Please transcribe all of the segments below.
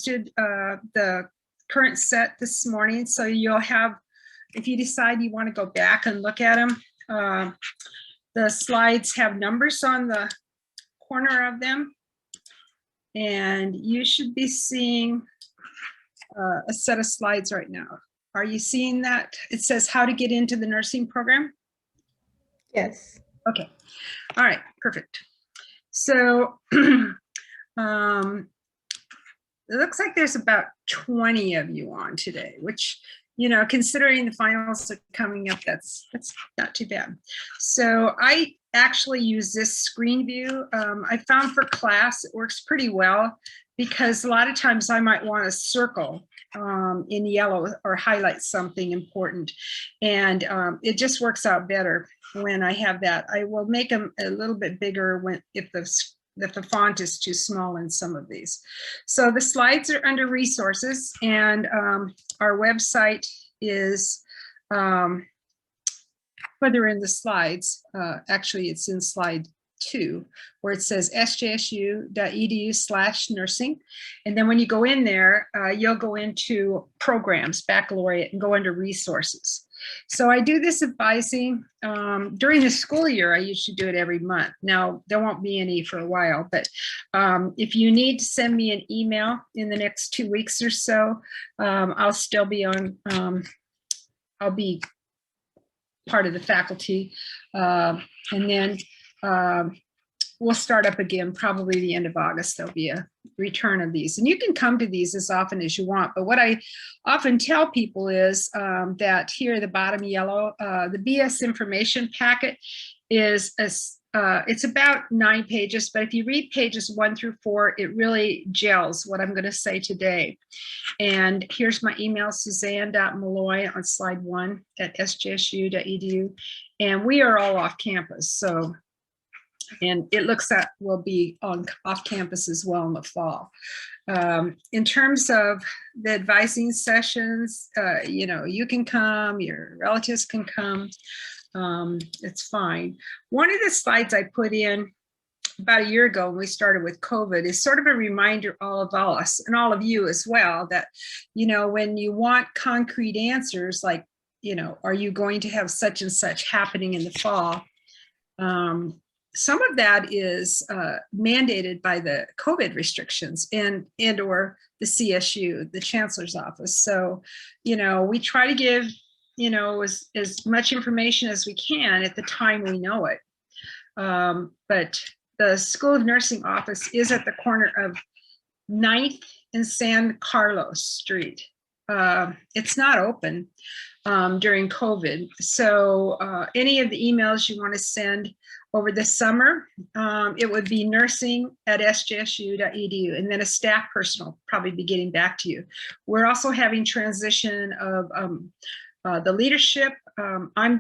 posted the current set this morning, so you'll have, if you decide you want to go back and look at them, the slides have numbers on the corner of them, and you should be seeing a set of slides right now. Are you seeing that? It says how to get into the nursing program. Yes. Okay. All right. Perfect. So it looks like there's about 20 of you on today, which, you know, considering the finals are coming up, that's not too bad. So I actually use this screen view. I found for class it works pretty well, because a lot of times I might want to circle in yellow or highlight something important, and it just works out better when I have that. I will make them a little bit bigger when if the font is too small in some of these. So the slides are under resources, and our website is further in the slides. Actually, it's in slide 2, where it says sjsu.edu/nursing. And then when you go in there, you'll go into programs, baccalaureate, and go under resources. So I do this advising during the school year. I usually do it every month. Now, there won't be any for a while, but if you need to send me an email in the next 2 weeks or so, I'll still be on, I'll be part of the faculty. And then we'll start up again probably the end of August. There'll be a return of these, and you can come to these as often as you want. But what I often tell people is that here at the bottom yellow, the BS information packet is it's about 9 pages, but if you read pages 1 through 4, it really gels what I'm going to say today. And here's my email, Suzanne.Malloy on slide 1 at sjsu.edu. And we are all off campus, so, and it looks like we'll be on off campus as well in the fall. In terms of the advising sessions, you know, you can come, your relatives can come. It's fine. One of the slides I put in about a year ago when we started with COVID is sort of a reminder, all of us and all of you as well, that, you know, when you want concrete answers, like, you know, are you going to have such and such happening in the fall? Some of that is mandated by the COVID restrictions and or the CSU, the chancellor's office. So, you know, we try to give, you know, as much information as we can at the time we know it. But the School of Nursing office is at the corner of 9th and San Carlos Street. It's not open during COVID. So any of the emails you want to send over the summer, it would be nursing@sjsu.edu, and then a staff person will probably be getting back to you. We're also having transition of the leadership. I'm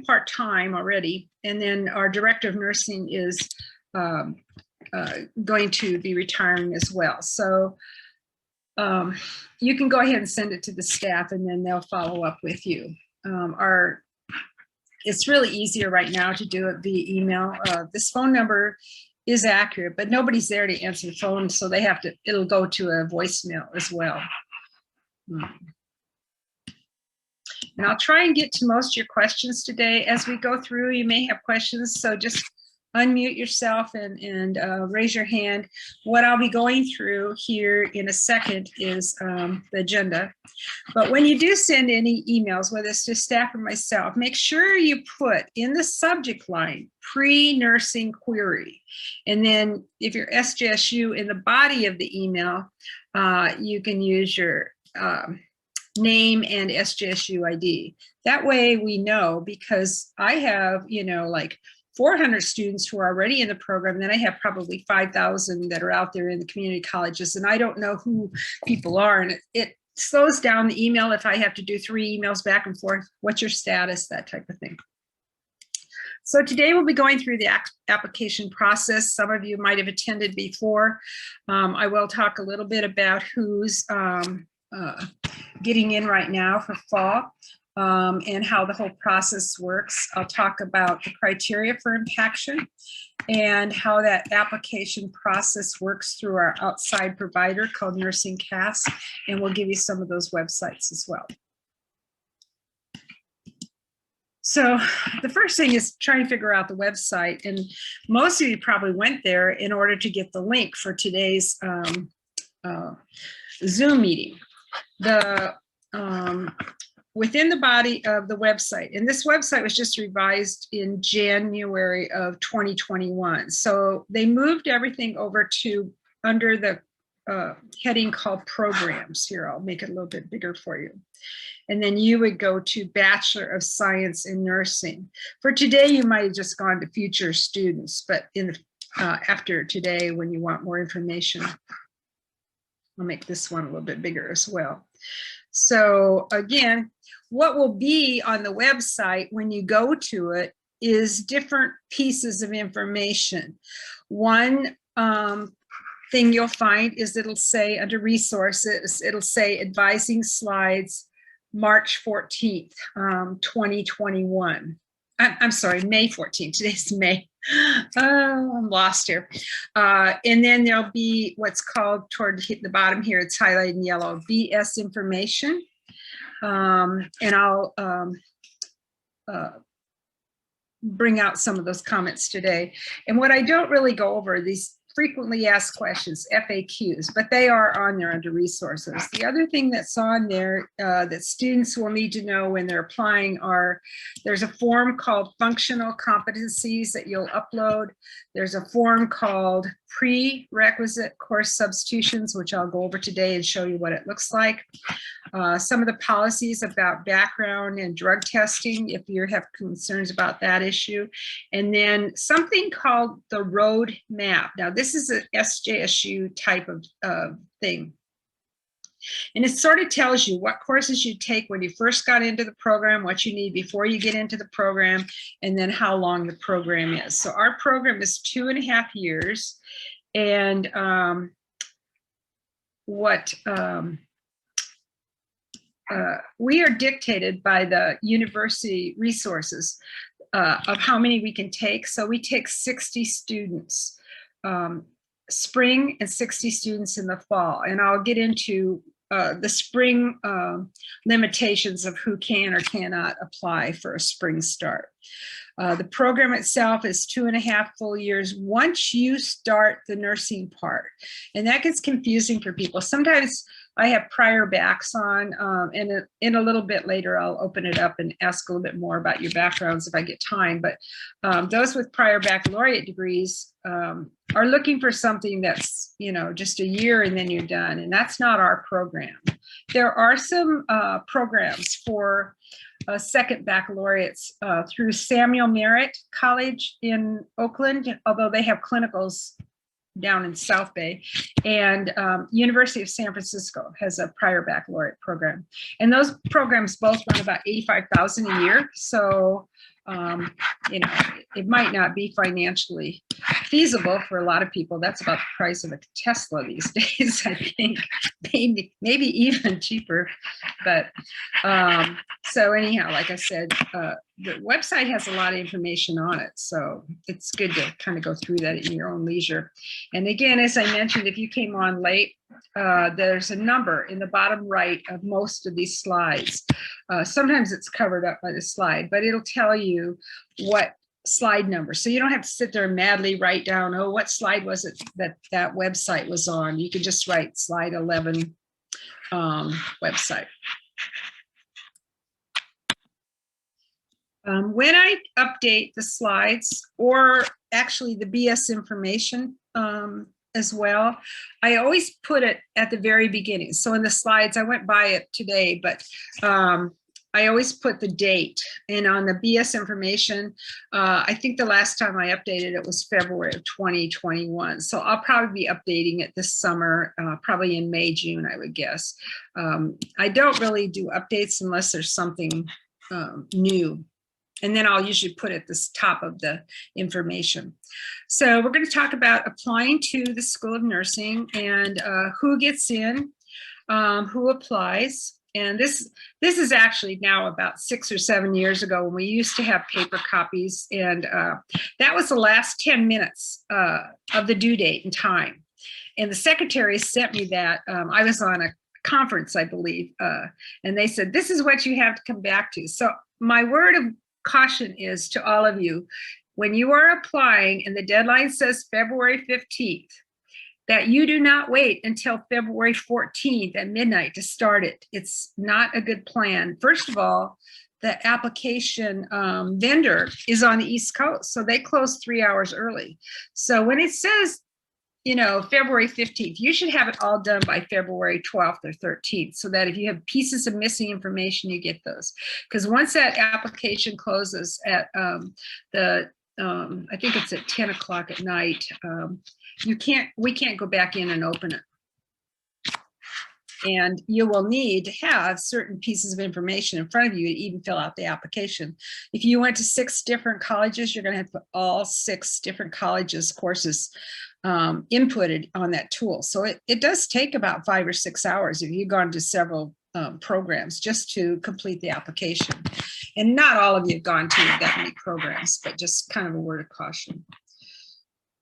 part-time already, and then our director of nursing is going to be retiring as well. So you can go ahead and send it to the staff, and then they'll follow up with you. It's really easier right now to do it via email. This phone number is accurate, but nobody's there to answer the phone, so they have to, it'll go to a voicemail as well. And I'll try and get to most of your questions today. As we go through, you may have questions, so just unmute yourself and raise your hand. What I'll be going through here in a second is the agenda. But when you do send any emails, whether it's to staff or myself, make sure you put in the subject line, pre-nursing query. And then if you're SJSU, in the body of the email, you can use your name and SJSU ID. That way we know, because I have, you know, like 400 students who are already in the program. Then I have probably 5,000 that are out there in the community colleges, and I don't know who people are. And it slows down the email if I have to do 3 emails back and forth. What's your status? That type of thing. So today we'll be going through the application process. Some of you might have attended before. I will talk a little bit about who's getting in right now for fall. and how the whole process works. I'll talk about the criteria for impaction and how that application process works through our outside provider called Nursing CAS, and we'll give you some of those websites as well. So the first thing is trying to figure out the website, and most of you probably went there in order to get the link for today's Zoom meeting. Within the body of the website, and this website was just revised in January of 2021. So they moved everything over to under the heading called programs. Here, I'll make it a little bit bigger for you. And then you would go to Bachelor of Science in Nursing. For today, you might have just gone to future students, but after today, when you want more information, I'll make this one a little bit bigger as well. So again, what will be on the website when you go to it is different pieces of information. One thing you'll find is it'll say under resources, it'll say advising slides, March 14th, 2021. I'm sorry, May 14th. Today's May. Oh, I'm lost here. And then there'll be what's called toward the bottom here, it's highlighted in yellow, BS information. And I'll bring out some of those comments today. And what I don't really go over, these frequently asked questions, FAQs, but they are on there under resources. The other thing that's on there that students will need to know when they're applying are, there's a form called functional competencies that you'll upload. There's a form called prerequisite course substitutions, which I'll go over today and show you what it looks like. Some of the policies about background and drug testing, if you have concerns about that issue. And then something called the road map. Now, this is an SJSU type of thing. And it sort of tells you what courses you take when you first got into the program, what you need before you get into the program, and then how long the program is. So our program is 2.5 years. And we are dictated by the university resources of how many we can take. So we take 60 students spring and 60 students in the fall. And I'll get into the spring limitations of who can or cannot apply for a spring start. The program itself is 2.5 full years once you start the nursing part. And that gets confusing for people. Sometimes I have prior backs on, and in a little bit later, I'll open it up and ask a little bit more about your backgrounds if I get time. But those with prior baccalaureate degrees are looking for something that's, you know, just a year and then you're done. And that's not our program. There are some programs for second baccalaureates through Samuel Merritt College in Oakland, although they have clinicals down in South Bay, and University of San Francisco has a prior baccalaureate program. And those programs both run about $85,000 a year. So, you know, it might not be financially feasible for a lot of people. That's about the price of a Tesla these days, I think, maybe even cheaper. But so anyhow, like I said, the website has a lot of information on it. So it's good to kind of go through that in your own leisure. And again, as I mentioned, if you came on late, there's a number in the bottom right of most of these slides. Sometimes it's covered up by the slide, but it'll tell you what slide number. So you don't have to sit there and madly write down, oh, what slide was it that website was on? You can just write slide 11 website. When I update the slides, or actually the BS information as well, I always put it at the very beginning. So in the slides, I went by it today, but I always put the date. And on the BS information, I think the last time I updated it was February of 2021. So I'll probably be updating it this summer, probably in May, June, I would guess. I don't really do updates unless there's something new. And then I'll usually put it at the top of the information. So we're going to talk about applying to the School of Nursing and who gets in, who applies. And this is actually now about 6 or 7 years ago when we used to have paper copies, and that was the last 10 minutes of the due date and time. And the secretary sent me that. I was on a conference, I believe, and they said, this is what you have to come back to. So my word of caution is to all of you, when you are applying and the deadline says February 15th, that you do not wait until February 14th at midnight to start it. It's not a good plan. First of all, the application vendor is on the East Coast, so they close 3 hours early. So when it says, you know, February 15th, you should have it all done by February 12th or 13th, so that if you have pieces of missing information, you get those. Because once that application closes at I think it's at 10 o'clock at night, we can't go back in and open it. And you will need to have certain pieces of information in front of you to even fill out the application. If you went to 6 different colleges, you're going to have to put all 6 different colleges courses inputted on that tool. So it does take about 5 or 6 hours if you've gone to several programs just to complete the application. And not all of you have gone to that many programs, but just kind of a word of caution.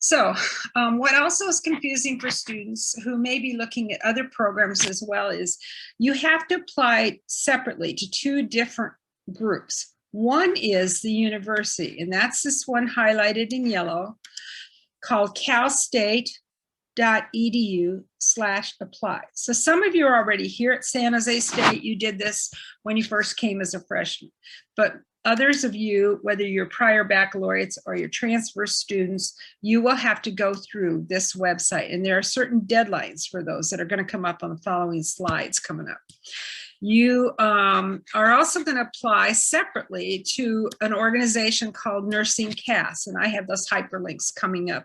So what also is confusing for students who may be looking at other programs as well is you have to apply separately to 2 different groups. One is the university, and that's this one highlighted in yellow, called calstate.edu/apply. So some of you are already here at San Jose State. You did this when you first came as a freshman, but others of you, whether you're prior baccalaureates or you're transfer students, you will have to go through this website. And there are certain deadlines for those that are going to come up on the following slides coming up. You are also going to apply separately to an organization called Nursing CAS, and I have those hyperlinks coming up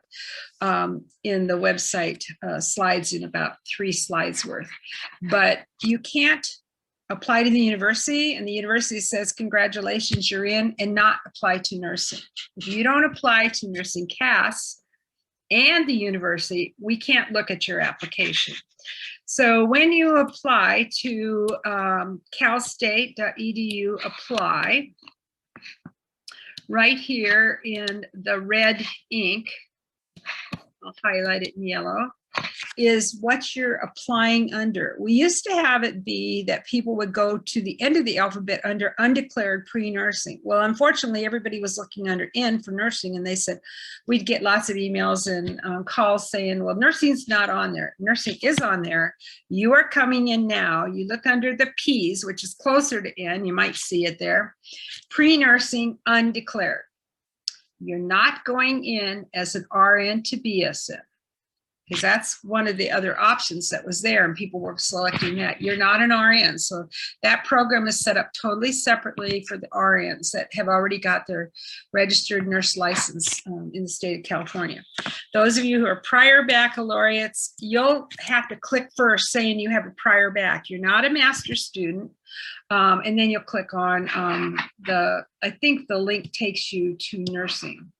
in the website slides in about 3 slides worth. But you can't apply to the university and the university says, congratulations, you're in, and not apply to nursing. If you don't apply to Nursing CAS and the university, we can't look at your application. So when you apply to calstate.edu apply, right here in the red ink, I'll highlight it in yellow, is what you're applying under. We used to have it be that people would go to the end of the alphabet under undeclared pre-nursing. Well, unfortunately, everybody was looking under N for nursing, and they said we'd get lots of emails and calls saying, well, nursing's not on there. Nursing is on there. You are coming in now. You look under the P's, which is closer to N. You might see it there. Pre-nursing undeclared. You're not going in as an RN to BSN, because that's one of the other options that was there and people were selecting that. You're not an RN. So that program is set up totally separately for the RNs that have already got their registered nurse license in the state of California. Those of you who are prior baccalaureates, you'll have to click first saying you have a prior bac. You're not a master's student. And then you'll click on I think the link takes you to nursing.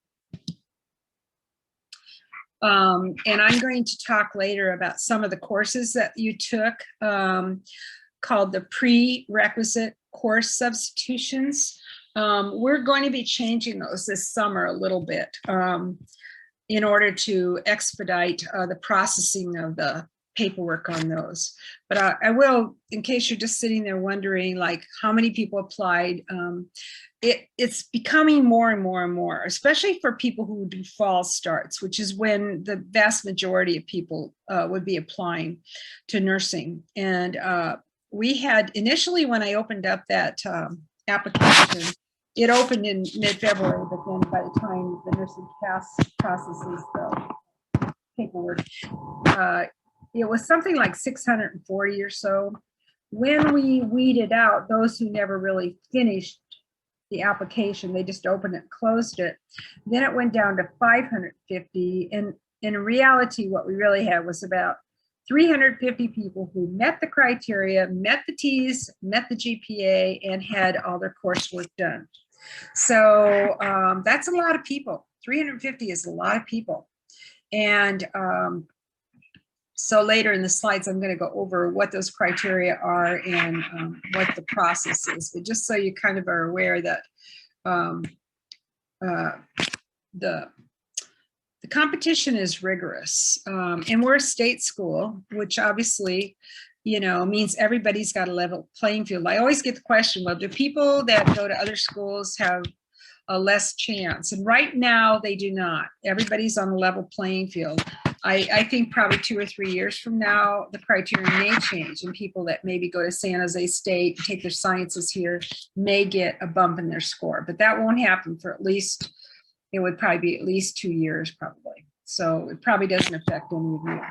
And I'm going to talk later about some of the courses that you took called the prerequisite course substitutions. We're going to be changing those this summer a little bit in order to expedite the processing of the paperwork on those. But I will, in case you're just sitting there wondering like how many people applied, it's becoming more and more and more, especially for people who do fall starts, which is when the vast majority of people would be applying to nursing. And we had initially, when I opened up that application, it opened in mid-February, but then by the time the Nursing CAS processes the paperwork, it was something like 640 or so. When we weeded out those who never really finished the application, they just opened it, closed it. Then it went down to 550. And in reality, what we really had was about 350 people who met the criteria, met the T's, met the GPA, and had all their coursework done. So that's a lot of people. 350 is a lot of people. And So later in the slides, I'm going to go over what those criteria are and what the process is. But just so you kind of are aware that the competition is rigorous, and we're a state school, which obviously, you know, means everybody's got a level playing field. I always get the question, well, do people that go to other schools have a less chance? And right now they do not. Everybody's on a level playing field. I think probably 2 or 3 years from now, the criteria may change, and people that maybe go to San Jose State, take their sciences here, may get a bump in their score, but that won't happen for at least, it would probably be at least 2 years probably. So it probably doesn't affect any of you.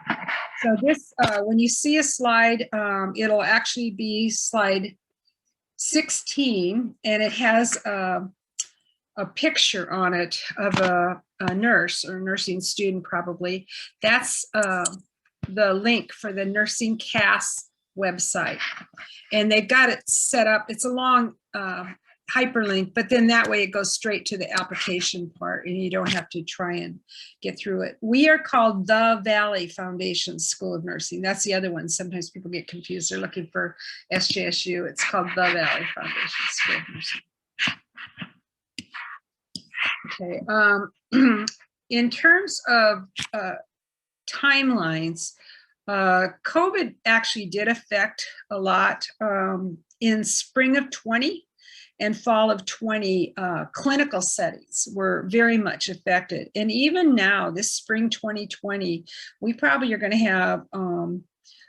So this, when you see a slide, it'll actually be slide 16, and it has a picture on it of a nurse or nursing student probably. That's the link for the Nursing CAS website. And they've got it set up. It's a long hyperlink, but then that way it goes straight to the application part and you don't have to try and get through it. We are called the Valley Foundation School of Nursing. That's the other one. Sometimes people get confused. They're looking for SJSU. It's called the Valley Foundation School of Nursing. Okay, in terms of timelines, COVID actually did affect a lot. In spring of 20 and fall of 20, clinical settings were very much affected. And even now, this spring 2020, we probably are going to have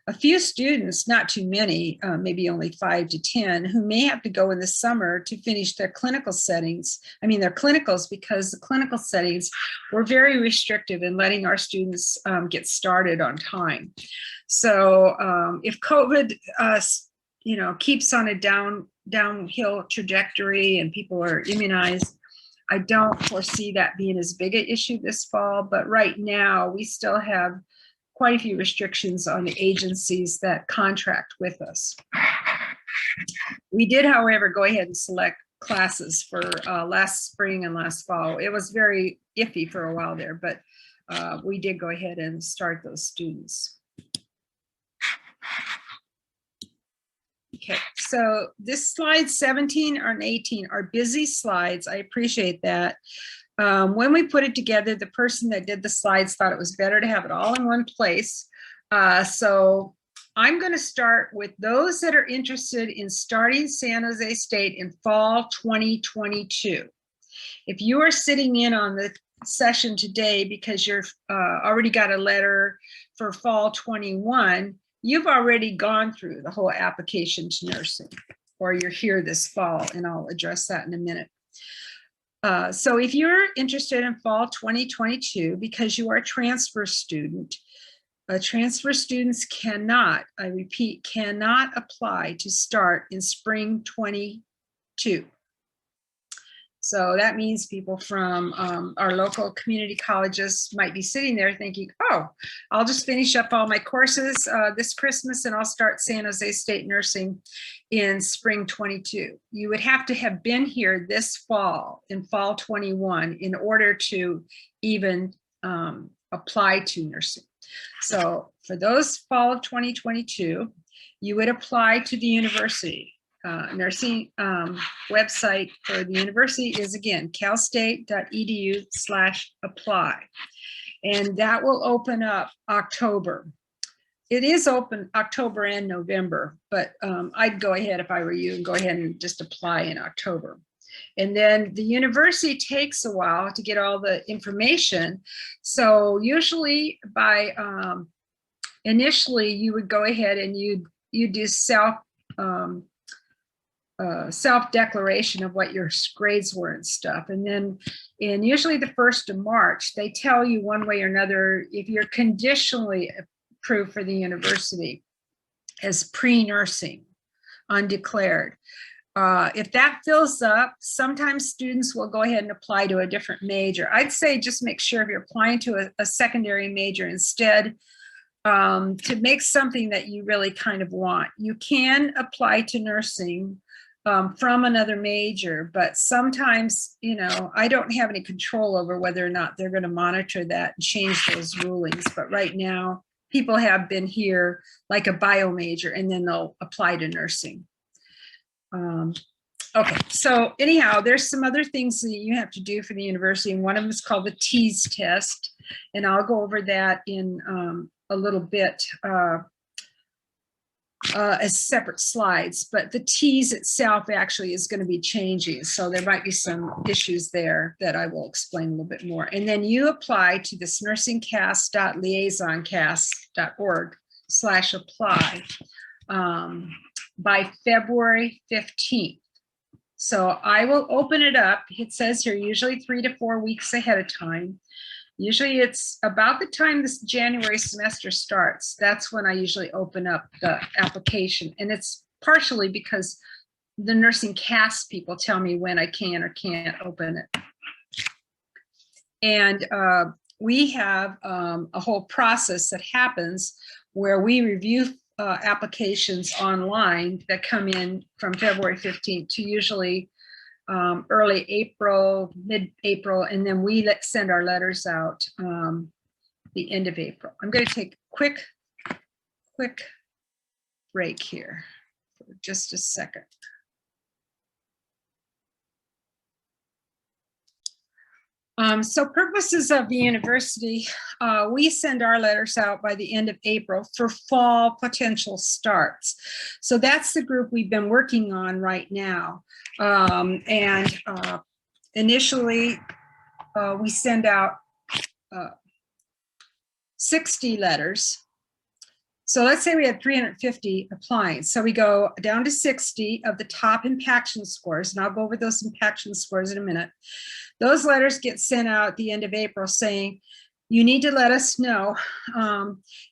a few students, not too many, maybe only 5 to 10, who may have to go in the summer to finish their clinical settings. I mean, their clinicals, because the clinical settings were very restrictive in letting our students get started on time. So if COVID, you know, keeps on a downhill trajectory and people are immunized, I don't foresee that being as big an issue this fall. But right now, we still have quite a few restrictions on the agencies that contract with us. We did, however, go ahead and select classes for last spring and last fall. It was very iffy for a while there, but we did go ahead and start those students. Okay, so this slide 17 and 18 are busy slides. I appreciate that. When we put it together, the person that did the slides thought it was better to have it all in one place. So I'm going to start with those that are interested in starting San Jose State in fall 2022. If you are sitting in on the session today because you've already got a letter for fall 21, you've already gone through the whole application to nursing, or you're here this fall, and I'll address that in a minute. So if you're interested in fall 2022 because you are a transfer student, transfer students cannot, I repeat, cannot apply to start in spring 22. So that means people from our local community colleges might be sitting there thinking, oh, I'll just finish up all my courses this Christmas and I'll start San Jose State Nursing in spring 22. You would have to have been here this fall, in fall 21, in order to even apply to nursing. So for those fall of 2022, you would apply to the university. Nursing website for the university is, again, calstate.edu/apply. And that will open up October. It is open October and November, but I'd go ahead, if I were you, and go ahead and just apply in October. And then the university takes a while to get all the information. So usually by initially you would go ahead and you do self-declaration of what your grades were and stuff. And then in usually the 1st of March, they tell you one way or another if you're conditionally approved for the university as pre-nursing, undeclared. If that fills up, sometimes students will go ahead and apply to a different major. I'd say just make sure if you're applying to a secondary major instead, to make something that you really kind of want. You can apply to nursing from another major, but sometimes, you know, I don't have any control over whether or not they're going to monitor that and change those rulings. But right now, people have been here like a bio major and then they'll apply to nursing. Okay, so anyhow, there's some other things that you have to do for the university, and one of them is called the TEAS test, and I'll go over that in a little bit as separate slides, but the TEAS itself actually is going to be changing, so there might be some issues there that I will explain a little bit more. And then you apply to this nursingcast.liaisoncast.org/apply by February 15th. So I will open it up. It says here usually 3 to 4 weeks ahead of time. Usually it's about the time this January semester starts. That's when I usually open up the application. And it's partially because the nursing cast people tell me when I can or can't open it. And we have a whole process that happens where we review applications online that come in from February 15th to usually early April, mid-April, and then we send our letters out the end of April. I'm going to take a quick break here for just a second. So purposes of the university, we send our letters out by the end of April for fall potential starts. So that's the group we've been working on right now. Initially, we send out 60 letters. So let's say we had 350 applying. So we go down to 60 of the top impaction scores, and I'll go over those impaction scores in a minute. Those letters get sent out at the end of April saying, you need to let us know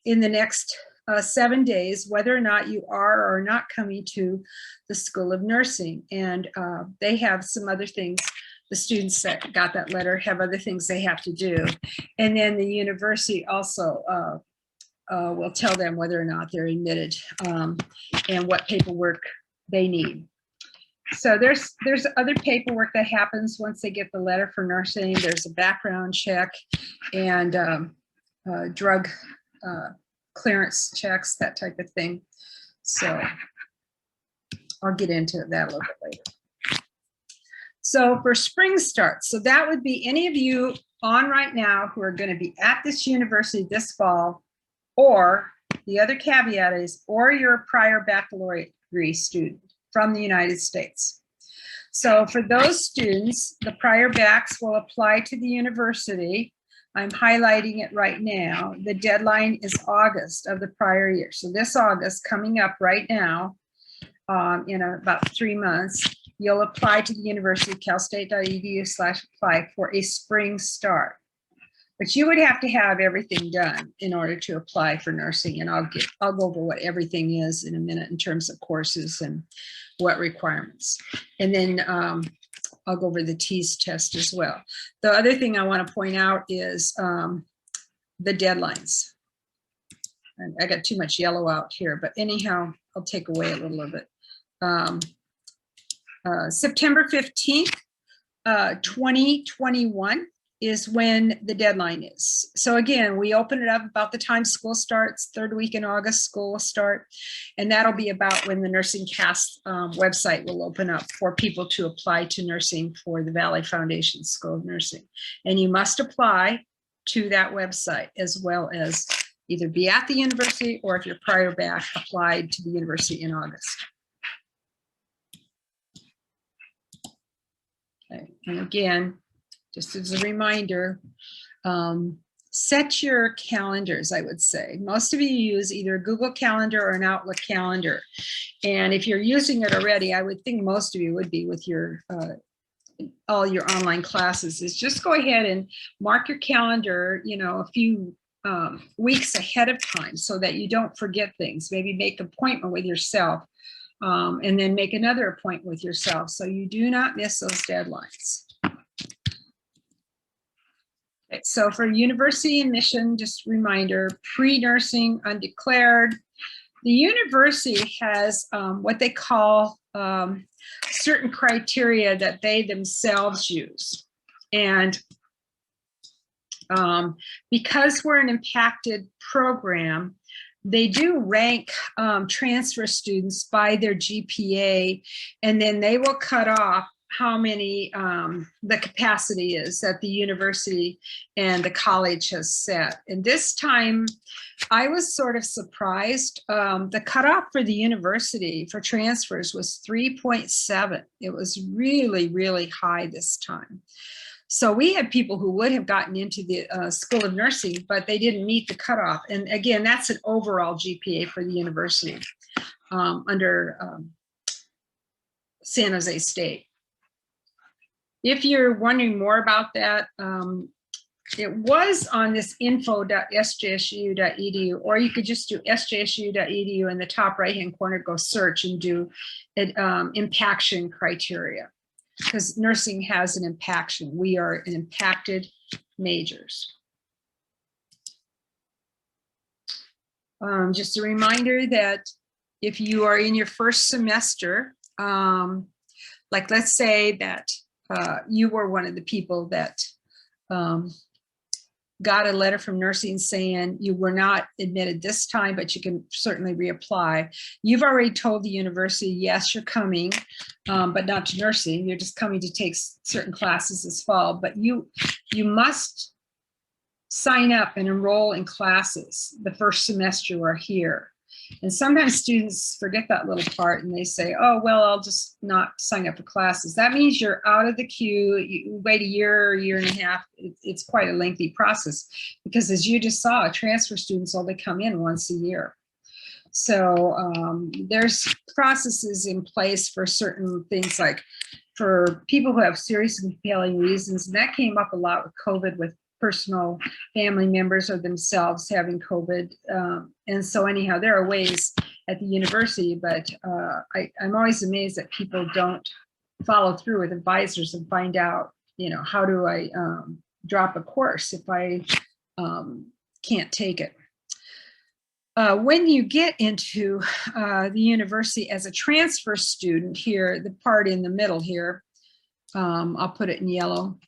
in the next 7 days whether or not you are or are not coming to the School of Nursing. And they have some other things. The students that got that letter have other things they have to do. And then the university also will tell them whether or not they're admitted and what paperwork they need. So there's other paperwork that happens once they get the letter for nursing. There's a background check and drug clearance checks, that type of thing. So I'll get into that a little bit later. So for spring starts, so that would be any of you on right now who are going to be at this university this fall, or the other caveat is, or you're a prior baccalaureate degree student from the United States. So for those students, the prior backs will apply to the university. I'm highlighting it right now. The deadline is August of the prior year. So this August coming up right now, in about 3 months, you'll apply to the university, calstate.edu/apply for a spring start. But you would have to have everything done in order to apply for nursing. And I'll go over what everything is in a minute in terms of courses and what requirements. And then I'll go over the TEAS test as well. The other thing I want to point out is the deadlines. And I got too much yellow out here, but anyhow, I'll take away a little of it. September 15th, 2021 is when the deadline is. So again, we open it up about the time school starts, 3rd week in August, school will start. And that'll be about when the Nursing Cast website will open up for people to apply to nursing for the Valley Foundation School of Nursing. And you must apply to that website as well as either be at the university or if you're prior back, applied to the university in August. Okay. And again, just as a reminder, set your calendars, I would say. Most of you use either a Google Calendar or an Outlook calendar. And if you're using it already, I would think most of you would be with your all your online classes, is just go ahead and mark your calendar, a few weeks ahead of time so that you don't forget things. Maybe make an appointment with yourself and then make another appointment with yourself so you do not miss those deadlines. Okay, so for university admission, just a reminder, pre-nursing, undeclared. The university has what they call certain criteria that they themselves use. And Because we're an impacted program, they do rank transfer students by their GPA, and then they will cut off how many the capacity is that the university and the college has set. And this time I was sort of surprised. The cutoff for the university for transfers was 3.7. It was really, really high this time. So we had people who would have gotten into the School of Nursing, but they didn't meet the cutoff. And again, that's an overall GPA for the university under San Jose State. If you're wondering more about that, it was on this info.sjsu.edu, or you could just do sjsu.edu in the top right-hand corner, go search and do it, impaction criteria, because nursing has an impaction. We are an impacted majors. Just a reminder that if you are in your first semester, like let's say that you were one of the people that got a letter from nursing saying you were not admitted this time, but you can certainly reapply. You've already told the university, yes, you're coming, but not to nursing. You're just coming to take certain classes this fall, but you must sign up and enroll in classes the first semester you are here. And sometimes students forget that little part and they say, oh, well, I'll just not sign up for classes. That means you're out of the queue. You wait a year and a half. It's quite a lengthy process because, as you just saw, transfer students only come in once a year. So there's processes in place for certain things, like for people who have serious and compelling reasons. And that came up a lot with COVID, with personal family members or themselves having COVID. And so anyhow, there are ways at the university, but I'm always amazed that people don't follow through with advisors and find out, you know, how do I drop a course if I can't take it. When you get into the university as a transfer student here, the part in the middle here, I'll put it in yellow.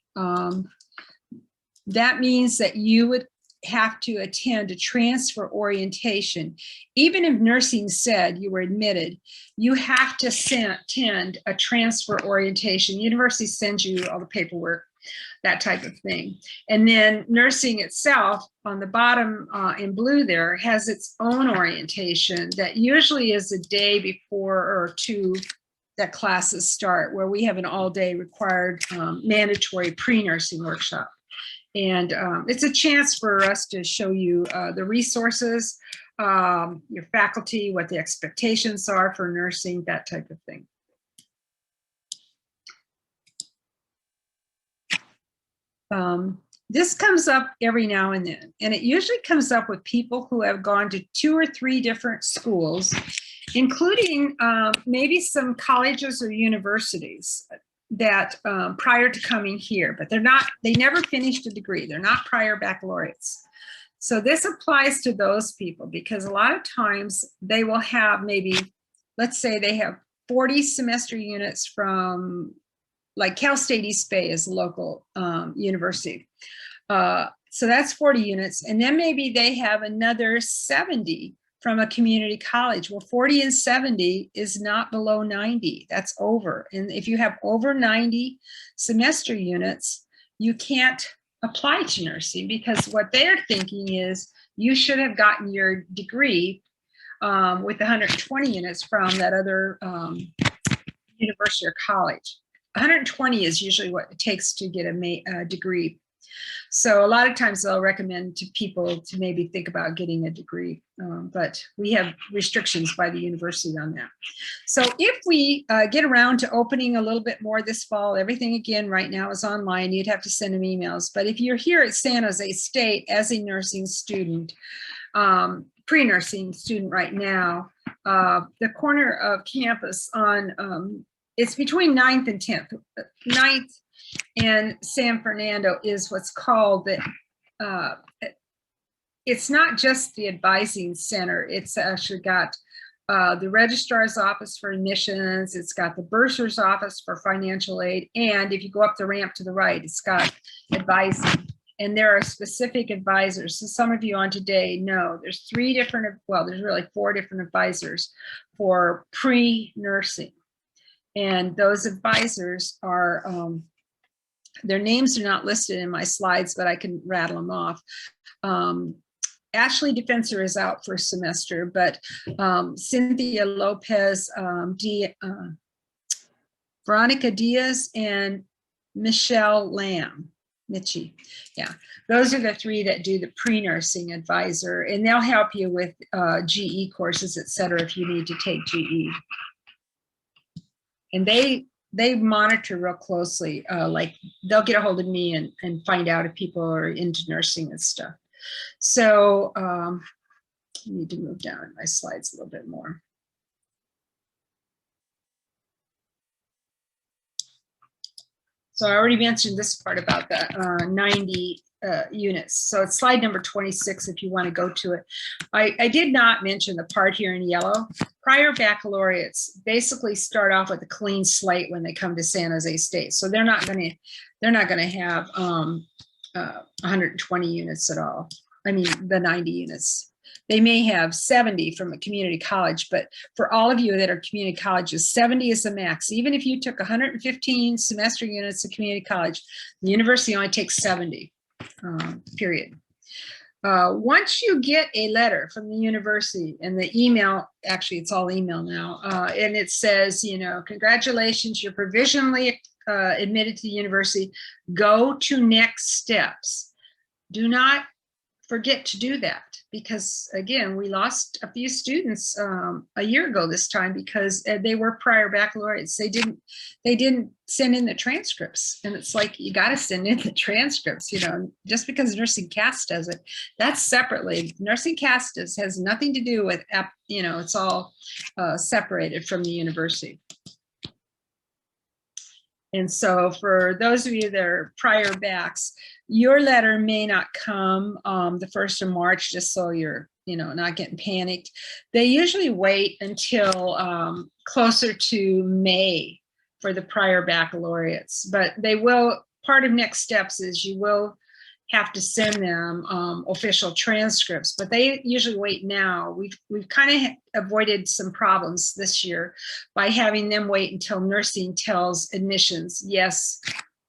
That means that you would have to attend a transfer orientation. Even if nursing said you were admitted, you have to attend a transfer orientation. University sends you all the paperwork, that type of thing. And then nursing itself on the bottom in blue there has its own orientation that usually is a day before or two that classes start, where we have an all-day required mandatory pre-nursing workshop. And it's a chance for us to show you the resources, your faculty, what the expectations are for nursing, that type of thing. This comes up every now and then, and it usually comes up with people who have gone to 2 or 3 different schools, including maybe some colleges or universities that prior to coming here, but they never finished a degree. They're not prior baccalaureates. So this applies to those people because a lot of times they will have maybe, let's say they have 40 semester units from, like Cal State East Bay is a local university. So that's 40 units. And then maybe they have another 70 from a community college. Well, 40 and 70 is not below 90, that's over. And if you have over 90 semester units, you can't apply to nursing because what they're thinking is you should have gotten your degree with 120 units from that other university or college. 120 is usually what it takes to get a degree. So a lot of times they'll recommend to people to maybe think about getting a degree, but we have restrictions by the university on that. So if we get around to opening a little bit more this fall, everything again right now is online, you'd have to send them emails. But if you're here at San Jose State as a nursing student, pre-nursing student right now, the corner of campus on, it's between 9th and 10th. 9th and San Fernando is what's called the, it's not just the advising center, it's actually got the registrar's office for admissions, it's got the bursar's office for financial aid, and if you go up the ramp to the right, it's got advising. and there are specific advisors. So some of you on today know there's there's really 4 different advisors for pre-nursing. And those advisors are, their names are not listed in my slides, but I can rattle them off. Ashley Defensor is out for a semester, but Cynthia Lopez, Veronica Diaz, and Michelle Lamb. Mitchie. Yeah, those are the 3 that do the pre-nursing advisor, and they'll help you with GE courses, et cetera, if you need to take GE. And they monitor real closely, like they'll get a hold of me and find out if people are into nursing and stuff. So I need to move down my slides a little bit more. So I already mentioned this part about the 90 units. So it's slide number 26 if you want to go to it. I did not mention the part here in yellow. Prior baccalaureates basically start off with a clean slate when they come to San Jose State. So they're not going to have 120 units at all. I mean, the 90 units. They may have 70 from a community college, but for all of you that are community colleges, 70 is the max. Even if you took 115 semester units of community college, the university only takes 70, period. Once you get a letter from the university, and the email, actually it's all email now, and it says, you know, congratulations, you're provisionally admitted to the university, go to next steps. Do not forget to do that, because again, we lost a few students a year ago this time because they were prior baccalaureates. They didn't send in the transcripts, and it's like, you got to send in the transcripts, you know, just because nursing CAST does it, that's separately. Nursing CAST has nothing to do with, you know, it's all separated from the university. And so for those of you that are prior backs, your letter may not come the 1st of March, just so you're, you know, not getting panicked. They usually wait until closer to May for the prior baccalaureates, but they will, part of next steps is you will have to send them official transcripts, but they usually wait now. We've kind of avoided some problems this year by having them wait until nursing tells admissions, yes,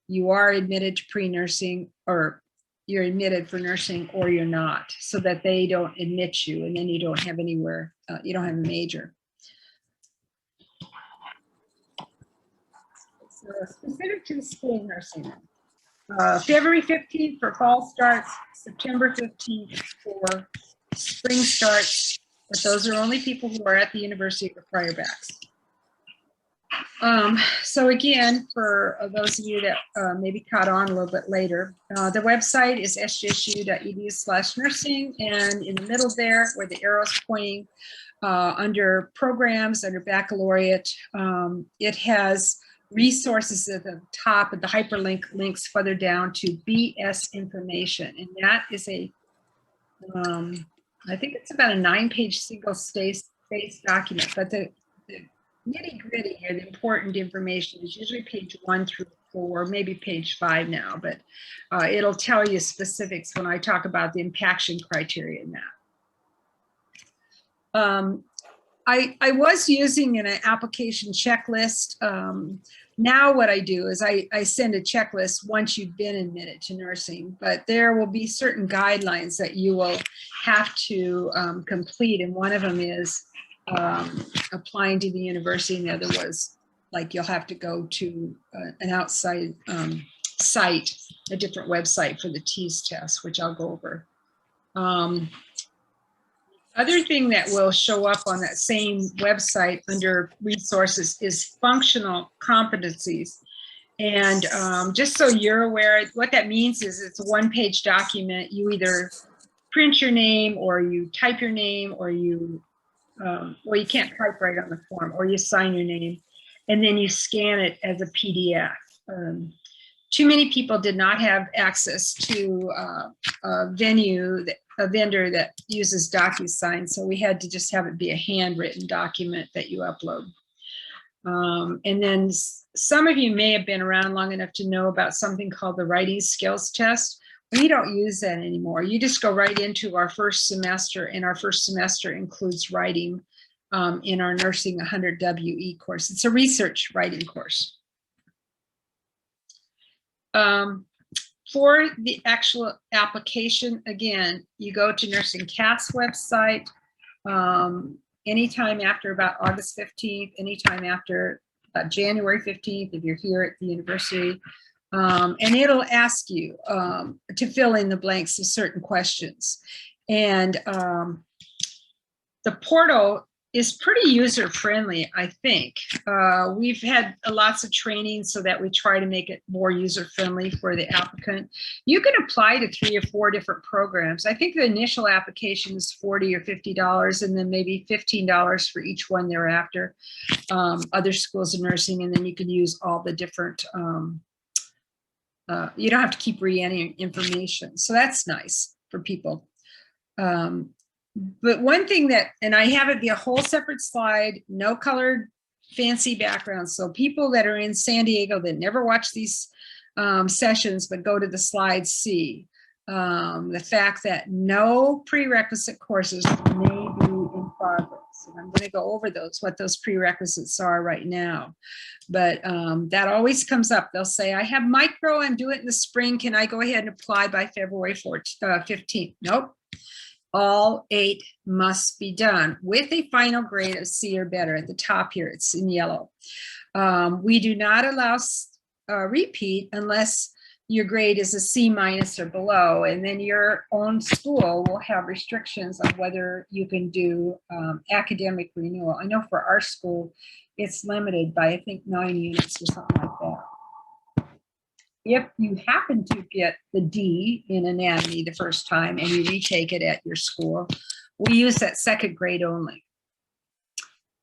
you are admitted to pre-nursing, or you're admitted for nursing, or you're not, so that they don't admit you, and then you don't have anywhere, you don't have a major. So specific to the school nursing. February 15th for fall starts, September 15th for spring starts, but those are only people who are at the university or prior backs. So again, for those of you that maybe caught on a little bit later, the website is sjsu.edu/nursing, and in the middle there, where the arrow's pointing, under programs, under baccalaureate, it has resources at the top, and the hyperlink links further down to BS information, and that is a, I think it's about a 9-page single space document, but the nitty gritty here, the important information is usually page 1 through 4, maybe page 5 now, but it'll tell you specifics when I talk about the impaction criteria in that. I was using an application checklist. Now what I do is I send a checklist once you've been admitted to nursing, but there will be certain guidelines that you will have to complete, and one of them is applying to the university, and the other was like you'll have to go to an outside site, a different website for the TEAS test, which I'll go over. Other thing that will show up on that same website under resources is functional competencies. And just so you're aware, what that means is it's a 1-page document. You either print your name, or you type your name, or you, well, you can't type right on the form, or you sign your name, and then you scan it as a PDF. Too many people did not have access to a vendor that uses DocuSign, so we had to just have it be a handwritten document that you upload. And then some of you may have been around long enough to know about something called the writing skills test, We don't use that anymore. You just go right into our first semester, and our first semester includes writing in our Nursing 100 WE course. It's a research writing course. For the actual application, again, you go to Nursing CAS website anytime after about August 15th, anytime after January 15th, if you're here at the university. And it'll ask you to fill in the blanks of certain questions. And the portal is pretty user-friendly, I think. We've had lots of training so that we try to make it more user-friendly for the applicant. You can apply to 3 or 4 different programs. I think the initial application is $40 or $50, and then maybe $15 for each one thereafter. Other schools of nursing, and then you can use all the different, you don't have to keep re-entering information. So that's nice for people. But one thing that, and I have it be a whole separate slide, no colored fancy background. So people that are in San Diego that never watch these sessions but go to the slide see the fact that no prerequisite courses may be in progress. And I'm going to go over those, what those prerequisites are right now. But that always comes up. They'll say, I have micro, I'm doing it in the spring. Can I go ahead and apply by February 15th? Nope. All 8 must be done with a final grade of C or better. At the top here, it's in yellow. We do not allow repeat unless your grade is a C- or below, and then your own school will have restrictions on whether you can do academic renewal. I know for our school, it's limited by, I think, 9 units or something like that. If you happen to get the D in anatomy the first time and you retake it at your school, we use that 2nd grade only.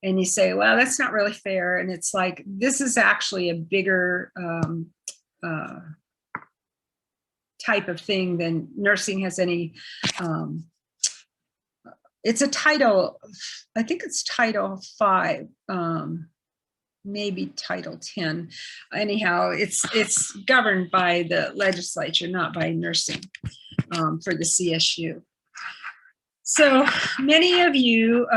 And you say, well, that's not really fair. And it's like, this is actually a bigger type of thing than nursing has any. It's a title, I think it's Title 5. Maybe Title 10. Anyhow, it's governed by the legislature, not by nursing for the CSU. So many of you,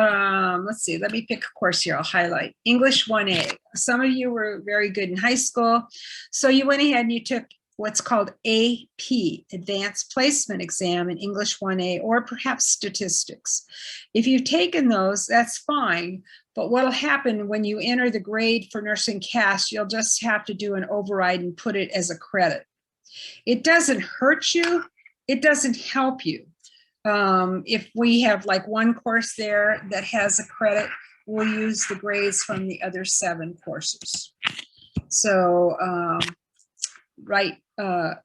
let's see, let me pick a course here. I'll highlight English 1A. Some of you were very good in high school. So you went ahead and you took what's called AP, Advanced Placement Exam in English 1A, or perhaps statistics. If you've taken those, that's fine. But what'll happen when you enter the grade for nursing CAS, you'll just have to do an override and put it as a credit. It doesn't hurt you. It doesn't help you. If we have like one course there that has a credit, we'll use the grades from the other 7 courses. So,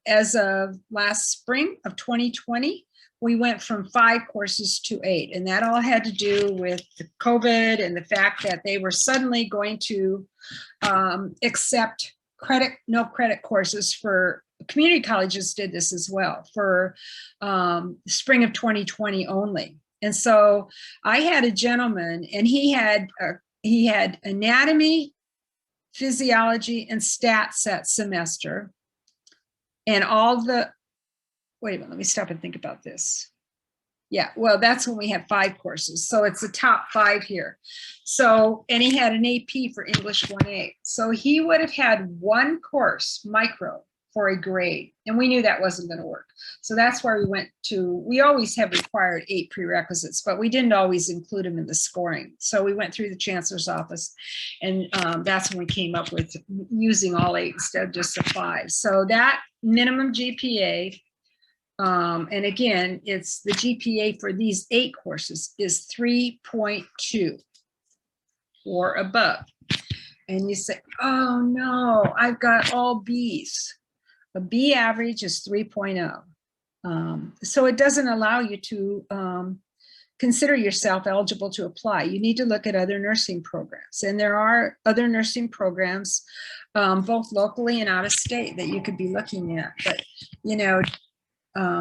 as of last spring of 2020, we went from 5 courses to 8, and that all had to do with the COVID and the fact that they were suddenly going to accept no credit courses for community colleges. Did this as well for spring of 2020 only. And so I had a gentleman, and he had anatomy, physiology, and stats that semester. And all the, wait a minute, let me stop and think about this. Yeah, well, that's when we had 5 courses. So it's the top 5 here. So, and he had an AP for English 1A. So he would have had 1 course, micro, for a grade. And we knew that wasn't going to work. So that's why we always have required 8 prerequisites, but we didn't always include them in the scoring. So we went through the chancellor's office, and that's when we came up with using all 8 instead of just the 5. So that minimum GPA, and again, it's the GPA for these 8 courses is 3.2 or above. And you say, oh no, I've got all Bs. A B average is 3.0. So it doesn't allow you to consider yourself eligible to apply. You need to look at other nursing programs. And there are other nursing programs, both locally and out of state, that you could be looking at. But, you know,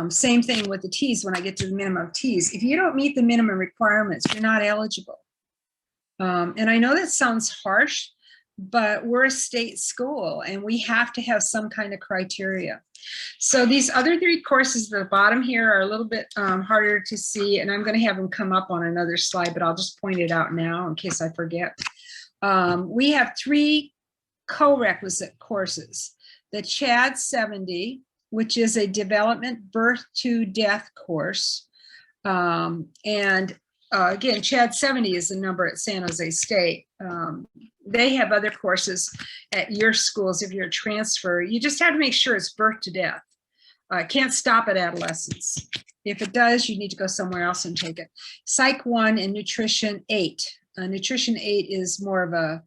same thing with the T's when I get to the minimum T's. If you don't meet the minimum requirements, you're not eligible. And I know that sounds harsh, but we're a state school and we have to have some kind of criteria. So these other 3 courses at the bottom here are a little bit harder to see, and I'm going to have them come up on another slide, but I'll just point it out now in case I forget. We have 3 co-requisite courses. The CHAD 70, which is a development birth to death course. Again, CHAD 70 is the number at San Jose State. They have other courses at your schools if you're a transfer. You just have to make sure it's birth to death. It can't stop at adolescence. If it does, you need to go somewhere else and take it. Psych 1 and Nutrition 8. Nutrition 8 is more of a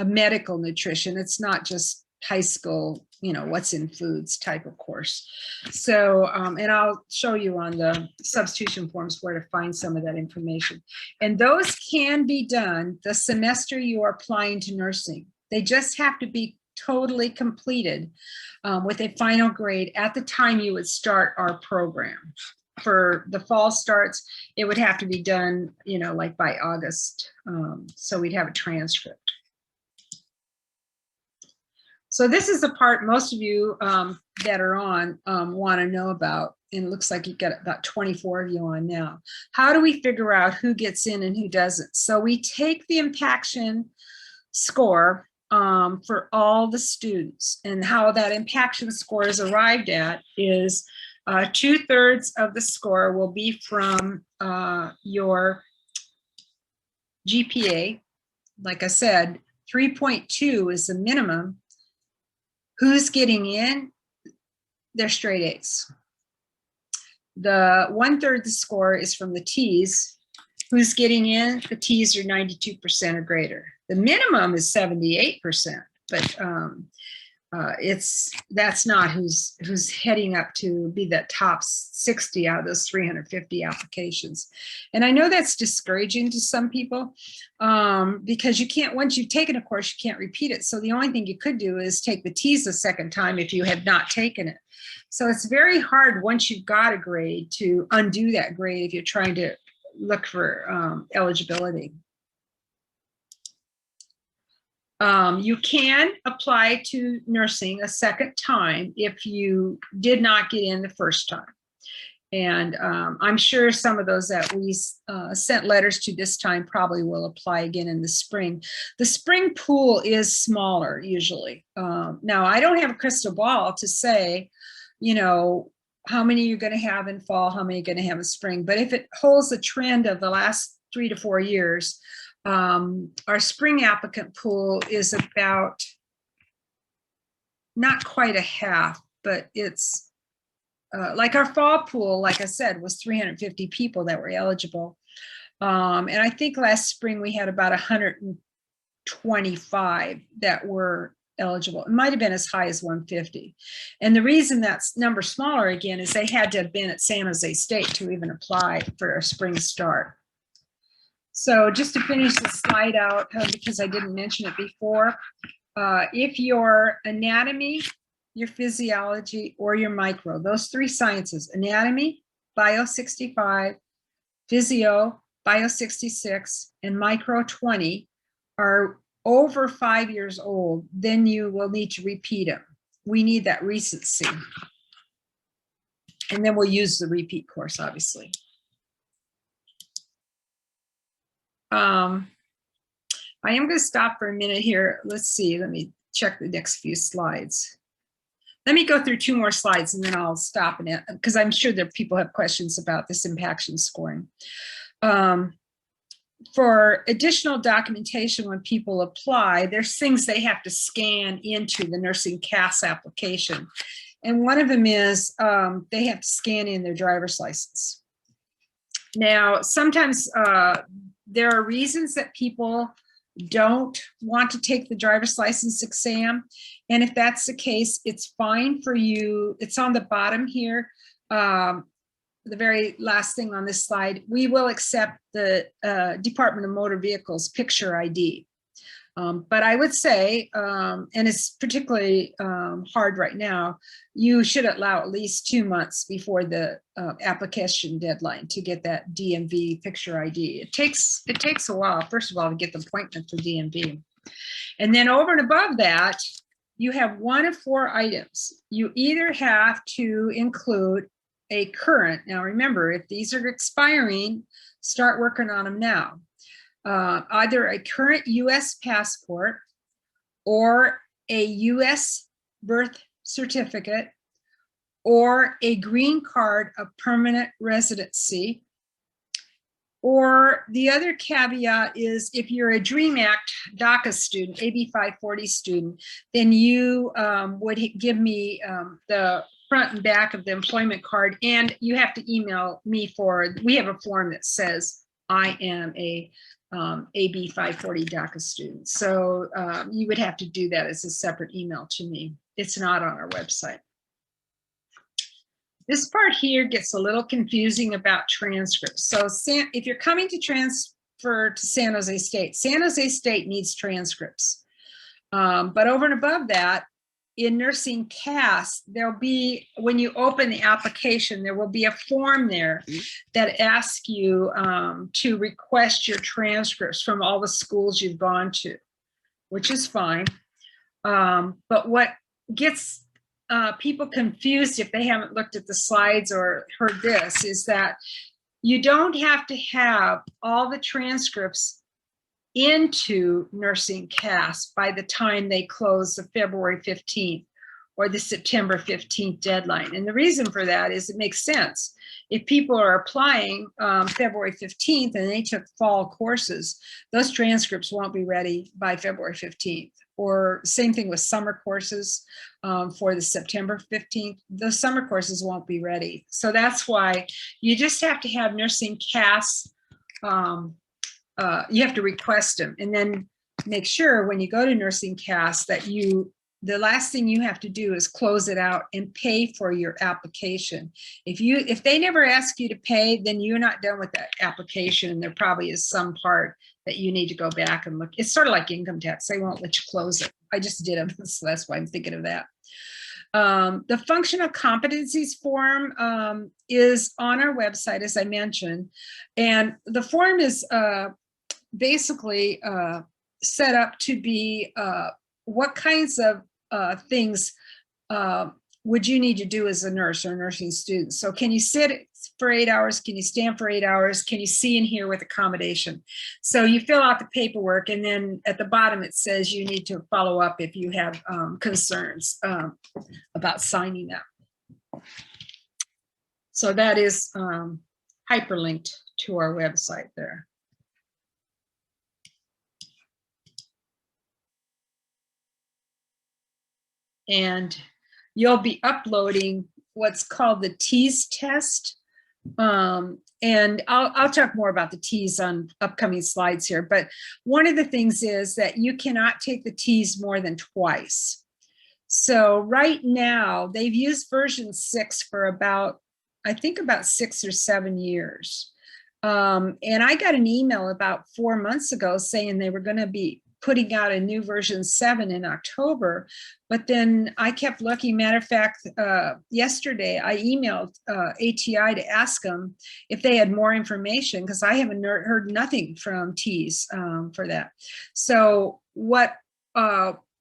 medical nutrition. It's not just high school, what's in foods type of course. So, and I'll show you on the substitution forms where to find some of that information. And those can be done the semester you are applying to nursing. They just have to be totally completed with a final grade at the time you would start our program. For the fall starts, it would have to be done, like by August. So we'd have a transcript. So this is the part most of you that are on want to know about. And it looks like you've got about 24 of you on now. How do we figure out who gets in and who doesn't? So we take the impaction score for all the students, and how that impaction score is arrived at is 2/3 of the score will be from your GPA. Like I said, 3.2 is the minimum. Who's getting in? They're straight A's. The 1/3 the score is from the T's. Who's getting in? The T's are 92% or greater. The minimum is 78%, but that's not who's heading up to be that top 60 out of those 350 applications. And I know that's discouraging to some people because you can't, once you've taken a course, you can't repeat it. So the only thing you could do is take the T's a second time if you have not taken it. So it's very hard once you've got a grade to undo that grade if you're trying to look for eligibility. You can apply to nursing a second time if you did not get in the first time. And I'm sure some of those that we sent letters to this time probably will apply again in the spring. The spring pool is smaller usually. Now, I don't have a crystal ball to say, how many you're going to have in fall, how many you're going to have in spring. But if it holds the trend of the last 3 to 4 years, our spring applicant pool is about not quite a half, but it's like our fall pool, like I said, was 350 people that were eligible. And I think last spring we had about 125 that were eligible. It might have been as high as 150. And the reason that's number smaller again is they had to have been at San Jose State to even apply for a spring start. So just to finish the slide out, because I didn't mention it before, if your anatomy, your physiology, or your micro, those 3 sciences, anatomy, bio 65, physio, bio 66, and micro 20 are over 5 years old, then you will need to repeat them. We need that recency. And then we'll use the repeat course, obviously. I am going to stop for a minute here. Let's see. Let me check the next few slides. Let me go through 2 more slides and then I'll stop in it because I'm sure that people have questions about this impaction scoring. For additional documentation when people apply, there's things they have to scan into the nursing CAS application. And one of them is they have to scan in their driver's license. Now, sometimes there are reasons that people don't want to take the driver's license exam. And if that's the case, it's fine for you. It's on the bottom here. The very last thing on this slide, we will accept the Department of Motor Vehicles picture ID. But I would say, and it's particularly hard right now, you should allow at least 2 months before the application deadline to get that DMV picture ID. It takes a while, first of all, to get the appointment for DMV. And then over and above that, you have one of 4 items. You either have to include a current, now remember, if these are expiring, start working on them now. Either a current US passport or a US birth certificate or a green card of permanent residency. Or the other caveat is if you're a DREAM Act DACA student, AB 540 student, then you would give me the front and back of the employment card, and you have to email me we have a form that says I am a AB 540 DACA student. So you would have to do that as a separate email to me. It's not on our website. This part here gets a little confusing about transcripts. So if you're coming to transfer to San Jose State needs transcripts. But over and above that, in nursing CAS, there'll be, when you open the application, there will be a form there that asks you to request your transcripts from all the schools you've gone to, which is fine. But what gets people confused if they haven't looked at the slides or heard this is that you don't have to have all the transcripts into nursing CAS by the time they close the February 15th or the September 15th deadline. And the reason for that is it makes sense. If people are applying February 15th and they took fall courses, those transcripts won't be ready by February 15th. Or same thing with summer courses for the September 15th. Those summer courses won't be ready. So that's why you just have to have nursing CAS. You have to request them, and then make sure when you go to nursing CAS that the last thing you have to do is close it out and pay for your application. If they never ask you to pay, then you're not done with that application. There probably is some part that you need to go back and look. It's sort of like income tax. They won't let you close it. I just did them, so that's why I'm thinking of that. The functional competencies form is on our website, as I mentioned, and the form is basically set up to be what kinds of things would you need to do as a nurse or a nursing student. So can you sit for 8 hours? Can you stand for 8 hours? Can you see and hear with accommodation? So you fill out the paperwork, and then at the bottom it says you need to follow up if you have concerns about signing up. So that is hyperlinked to our website there. And you'll be uploading what's called the TEAS test. And I'll talk more about the TEAS on upcoming slides here. But one of the things is that you cannot take the TEAS more than twice. So right now, they've used version 6 for about 6 or 7 years. And I got an email about 4 months ago saying they were going to be putting out a new version 7 in October, but then I kept looking. Matter of fact, yesterday I emailed ATI to ask them if they had more information, because I haven't heard nothing from TEAS for that. So what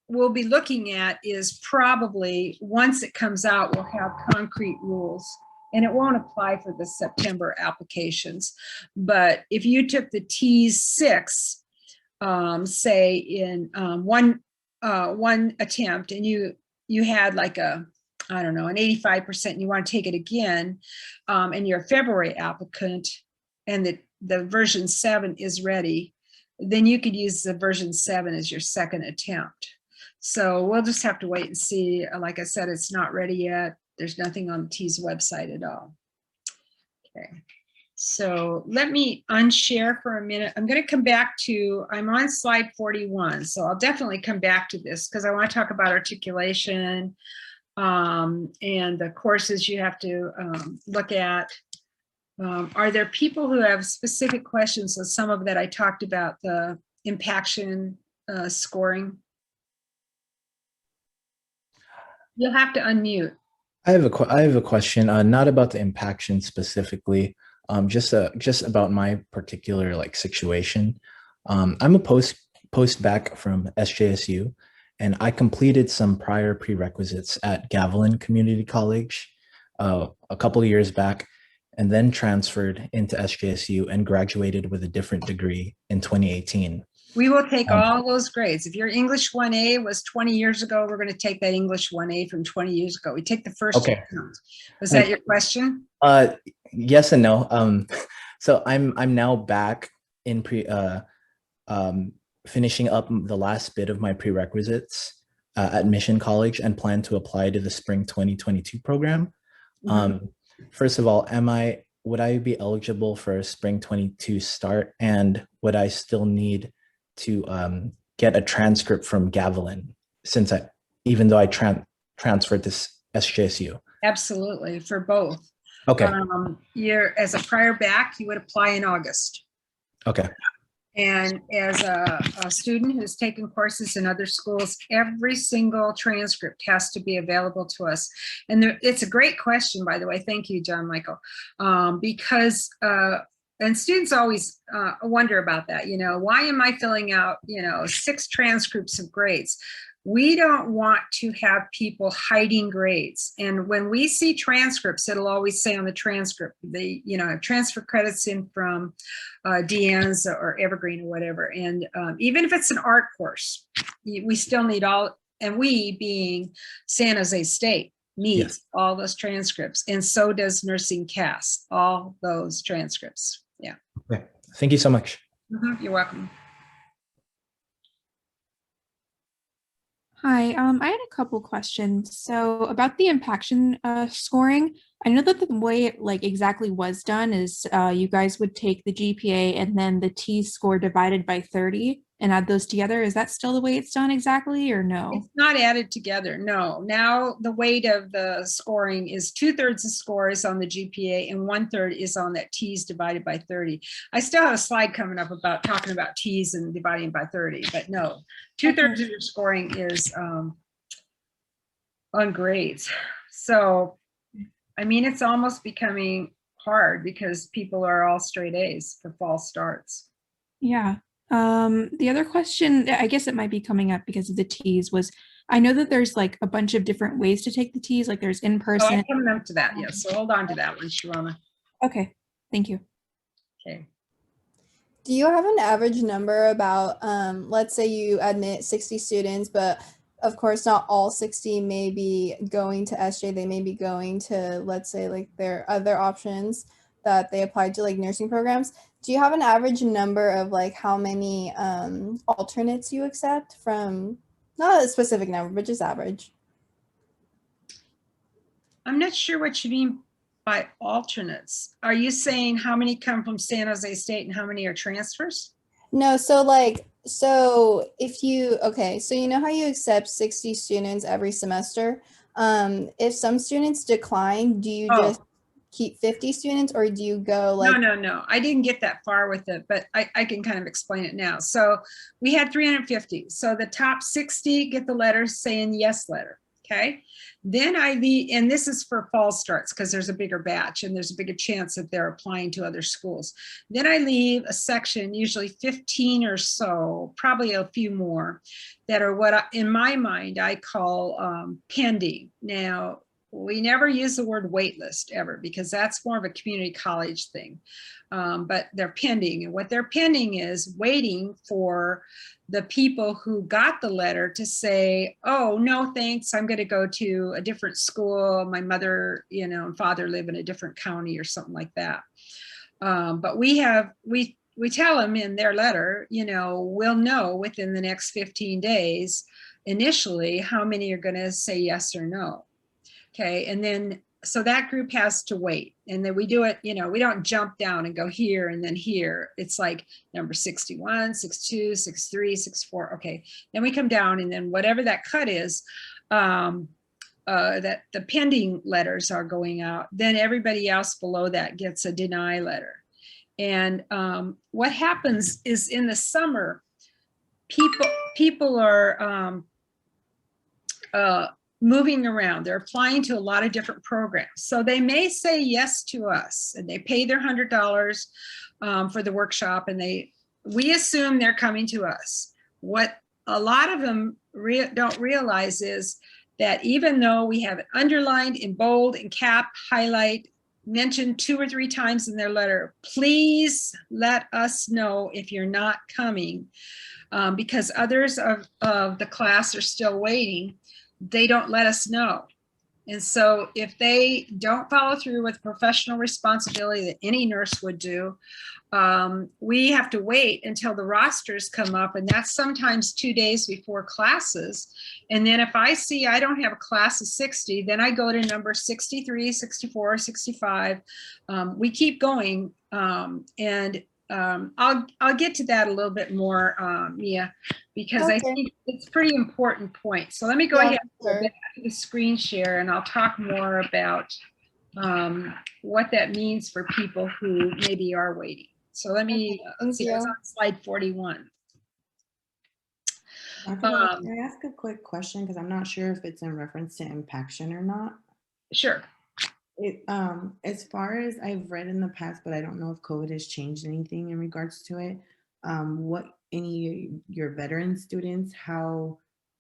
we'll be looking at is probably once it comes out, we'll have concrete rules. And it won't apply for the September applications. But if you took the TEAS 6, say in one attempt, and you had like an 85%, and you want to take it again, and you're a February applicant, and the version 7 is ready, then you could use the version 7 as your second attempt. So we'll just have to wait and see. Like I said, it's not ready yet. There's nothing on the TEAS website at all. Okay. So let me unshare for a minute. I'm going to come back to, I'm on slide 41. So I'll definitely come back to this because I want to talk about articulation and the courses you have to look at. Are there people who have specific questions on some of that I talked about, the impaction scoring? You'll have to unmute. I have a question, not about the impaction specifically, just about my particular like situation. I'm a post back from SJSU, and I completed some prior prerequisites at Gavilan Community College a couple of years back, and then transferred into SJSU and graduated with a different degree in 2018. We will take all those grades. If your English 1A was 20 years ago, we're going to take that English 1A from 20 years ago. We take the first Okay. account. Was that your question? Yes and no. So I'm now back in finishing up the last bit of my prerequisites at Mission College and plan to apply to the spring 2022 program. First of all, would I be eligible for a spring 22 start, and would I still need to get a transcript from Gavilan even though I transferred to SJSU? Absolutely, for both. Okay. As a prior back, you would apply in August. Okay. And as a student who's taken courses in other schools, every single transcript has to be available to us. And it's a great question, by the way. Thank you, John Michael. Because and students always wonder about that, why am I filling out, 6 transcripts of grades? We don't want to have people hiding grades. And when we see transcripts, it'll always say on the transcript, they, transfer credits in from Deanne's or Evergreen or whatever. And even if it's an art course, we still need all, and we being San Jose State needs all those transcripts. And so does Nursing CAS, all those transcripts. Yeah. Okay. Thank you so much. You're welcome. Hi, I had a couple questions. So about the impaction scoring, I know that the way it exactly was done is you guys would take the GPA and then the T score divided by 30 and add those together. Is that still the way it's done exactly, or no? It's not added together, no. Now the weight of the scoring is 2/3 of score is on the GPA and 1/3 is on that T's divided by 30. I still have a slide coming up about talking about T's and dividing by 30, but no, 2/3 of your scoring is on grades. So, I mean, it's almost becoming hard because people are all straight A's for fall starts. Yeah. The other question, I guess it might be coming up because of the T's, was I know that there's a bunch of different ways to take the T's, there's in person. Oh, I'm coming up to that, yes. So hold on to that one, Sharona. Okay, thank you. Okay. Do you have an average number about, let's say you admit 60 students, but of course not all 60 may be going to SJ, they may be going to, let's say, their other options that they applied to, nursing programs. Do you have an average number of how many alternates you accept from, not a specific number, but just average? I'm not sure what you mean by alternates. Are you saying how many come from San Jose State and how many are transfers? No, so if you, so you know how you accept 60 students every semester? If some students decline, do you just keep 50 students, or do you go No, I didn't get that far with it, but I can kind of explain it now. So we had 350. So the top 60 get the letter saying yes letter. Okay. Then I leave, and this is for fall starts because there's a bigger batch and there's a bigger chance that they're applying to other schools. Then I leave a section, usually 15 or so, probably a few more, that are what in my mind I call pending. Now, we never use the word wait list ever because that's more of a community college thing, but they're pending. And what they're pending is waiting for the people who got the letter to say, oh, no, thanks, I'm going to go to a different school. My mother, and father live in a different county or something like that. But we tell them in their letter, we'll know within the next 15 days initially how many are going to say yes or no. Okay, and then so that group has to wait, and then we do it, we don't jump down and go here and then here. It's like number 61, 62, 63, 64. Okay, then we come down, and then whatever that cut is, that the pending letters are going out, then everybody else below that gets a deny letter. And what happens is in the summer, people are moving around. They're applying to a lot of different programs. So they may say yes to us and they pay their $100 for the workshop, and we assume they're coming to us. What a lot of them don't realize is that even though we have it underlined in bold and cap, highlight, mentioned 2 or 3 times in their letter, please let us know if you're not coming, because others of the class are still waiting. They don't let us know. And so if they don't follow through with professional responsibility that any nurse would do, we have to wait until the rosters come up, and that's sometimes 2 days before classes. And then if I see I don't have a class of 60, then I go to number 63, 64, 65. We keep going, and I'll get to that a little bit more, Mia, because I think it's a pretty important point. So let me go ahead and go back to the screen share, and I'll talk more about what that means for people who maybe are waiting. So let me see, it's on slide 41. Can I ask a quick question? Because I'm not sure if it's in reference to impaction or not. Sure. As far as I've read in the past, but I don't know if COVID has changed anything in regards to it. What any of your veteran students, how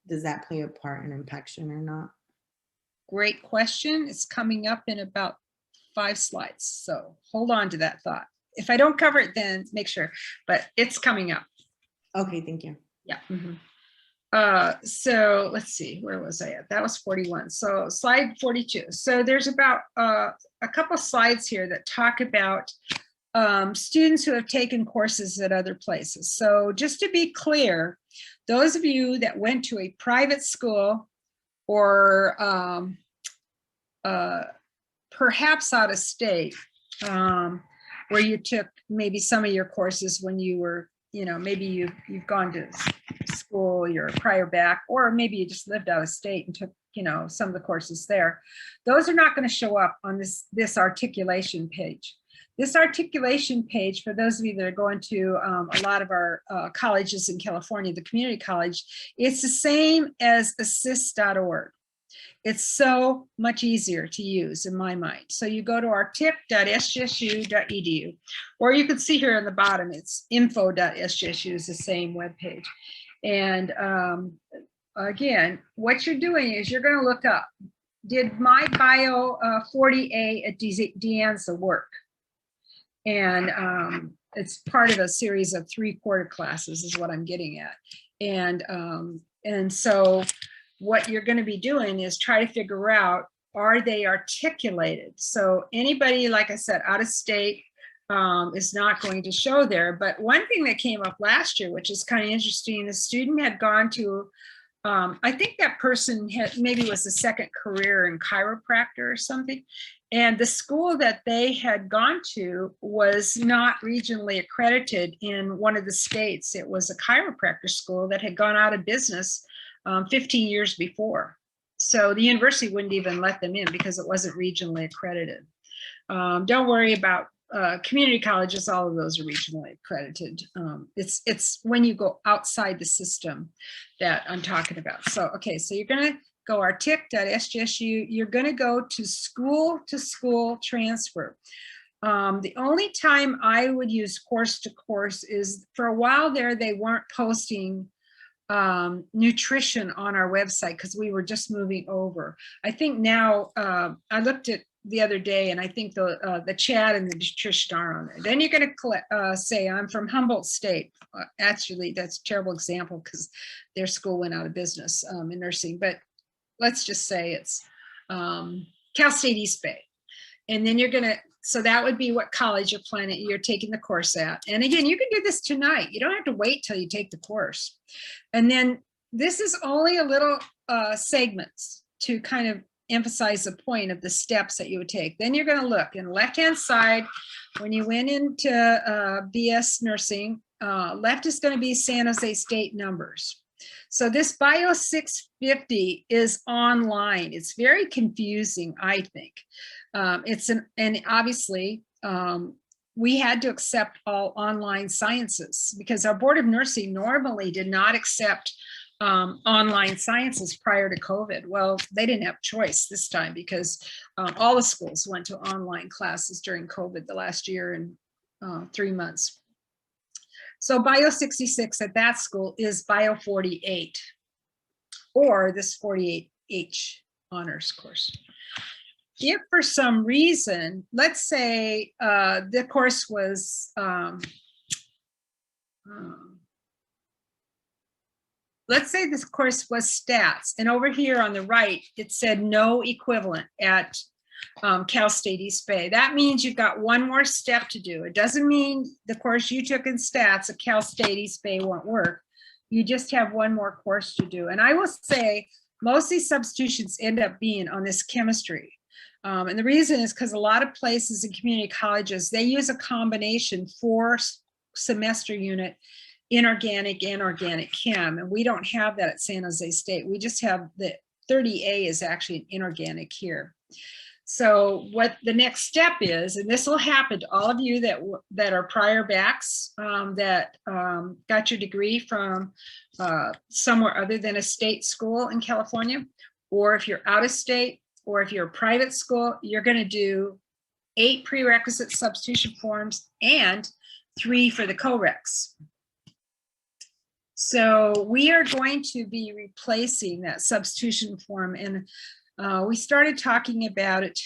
does that play a part in impaction or not? Great question. It's coming up in about 5 slides. So hold on to that thought. If I don't cover it, then make sure, but it's coming up. Okay, thank you. Yeah. So let's see, where was I at? That was 41. So slide 42. So there's about a couple slides here that talk about students who have taken courses at other places. So just to be clear, those of you that went to a private school or perhaps out of state, where you took maybe some of your courses when you were, maybe you've gone to school, you're prior back, or maybe you just lived out of state and took, some of the courses there. Those are not going to show up on this articulation page. This articulation page, for those of you that are going to a lot of our colleges in California, the community college, it's the same as assist.org. It's so much easier to use in my mind. So you go to our tip.sjsu.edu, or you can see here on the bottom, it's info.sjsu is the same webpage. And again, what you're doing is you're going to look up, did my bio 40A at De work? And it's part of a series of 3-quarter classes is what I'm getting at. And so what you're going to be doing is try to figure out, are they articulated? So anybody, like I said, out of state is not going to show there. But one thing that came up last year, which is kind of interesting, the student had gone to, I think that person had maybe was a second career in chiropractor or something. And the school that they had gone to was not regionally accredited in one of the states. It was a chiropractor school that had gone out of business 15 years before. So the university wouldn't even let them in because it wasn't regionally accredited. Don't worry about community colleges, all of those are regionally accredited. It's when you go outside the system that I'm talking about. So, okay, so you're gonna go artic.sjsu, you're gonna go to school transfer. The only time I would use course to course is for a while there, they weren't posting nutrition on our website because we were just moving over. I think now, I looked at the other day and I think the chat and the nutrition are on there. Then you're going to say, I'm from Humboldt State. Actually, that's a terrible example because their school went out of business in nursing, but let's just say it's Cal State East Bay. And then you're going to, so that would be what college you're taking the course at. And again, you can do this tonight. You don't have to wait till you take the course. And then this is only a little segments to kind of emphasize the point of the steps that you would take. Then you're going to look in the left-hand side. When you went into BS nursing, left is going to be San Jose State numbers. So this Bio 650 is online. It's very confusing, I think. And obviously we had to accept all online sciences because our Board of Nursing normally did not accept online sciences prior to COVID. Well, they didn't have choice this time because all the schools went to online classes during COVID the last year and 3 months. So Bio 66 at that school is Bio 48 or this 48H honors course. If for some reason, let's say the course was, let's say this course was stats, and over here on the right, it said no equivalent at Cal State East Bay. That means you've got one more step to do. It doesn't mean the course you took in stats at Cal State East Bay won't work. You just have one more course to do. And I will say most of these substitutions end up being on this chemistry. And the reason is because a lot of places in community colleges, they use a combination 4-semester unit inorganic and organic chem, and we don't have that at San Jose State. We just have the 30A is actually an inorganic here. So what the next step is, and this will happen to all of you that are prior backs that got your degree from somewhere other than a state school in California, or if you're out of state, or if you're a private school, you're going to do 8 prerequisite substitution forms and 3 for the co-recs. So we are going to be replacing that substitution form, and we started talking about it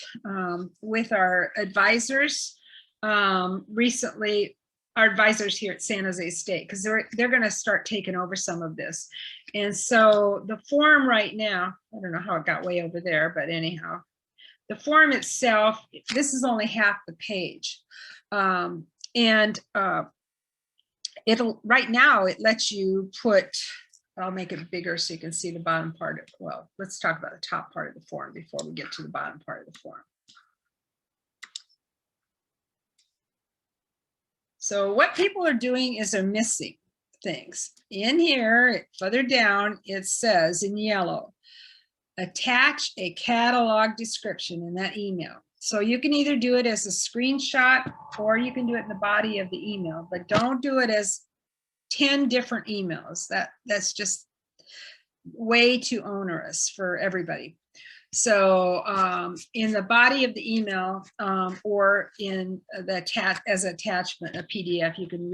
with our advisors recently, our advisors here at San Jose State, because they're going to start taking over some of this. And so the form right now, I don't know how it got way over there, but anyhow, the form itself, this is only half the page. It'll, right now, it lets you put, I'll make it bigger so you can see the bottom part of, well, let's talk about the top part of the form before we get to the bottom part of the form. So what people are doing is they're missing things. In here, further down, it says in yellow, attach a catalog description in that email. So you can either do it as a screenshot or you can do it in the body of the email, but don't do it as 10 different emails. That's just way too onerous for everybody. So in the body of the email or in the as an attachment, a PDF, you can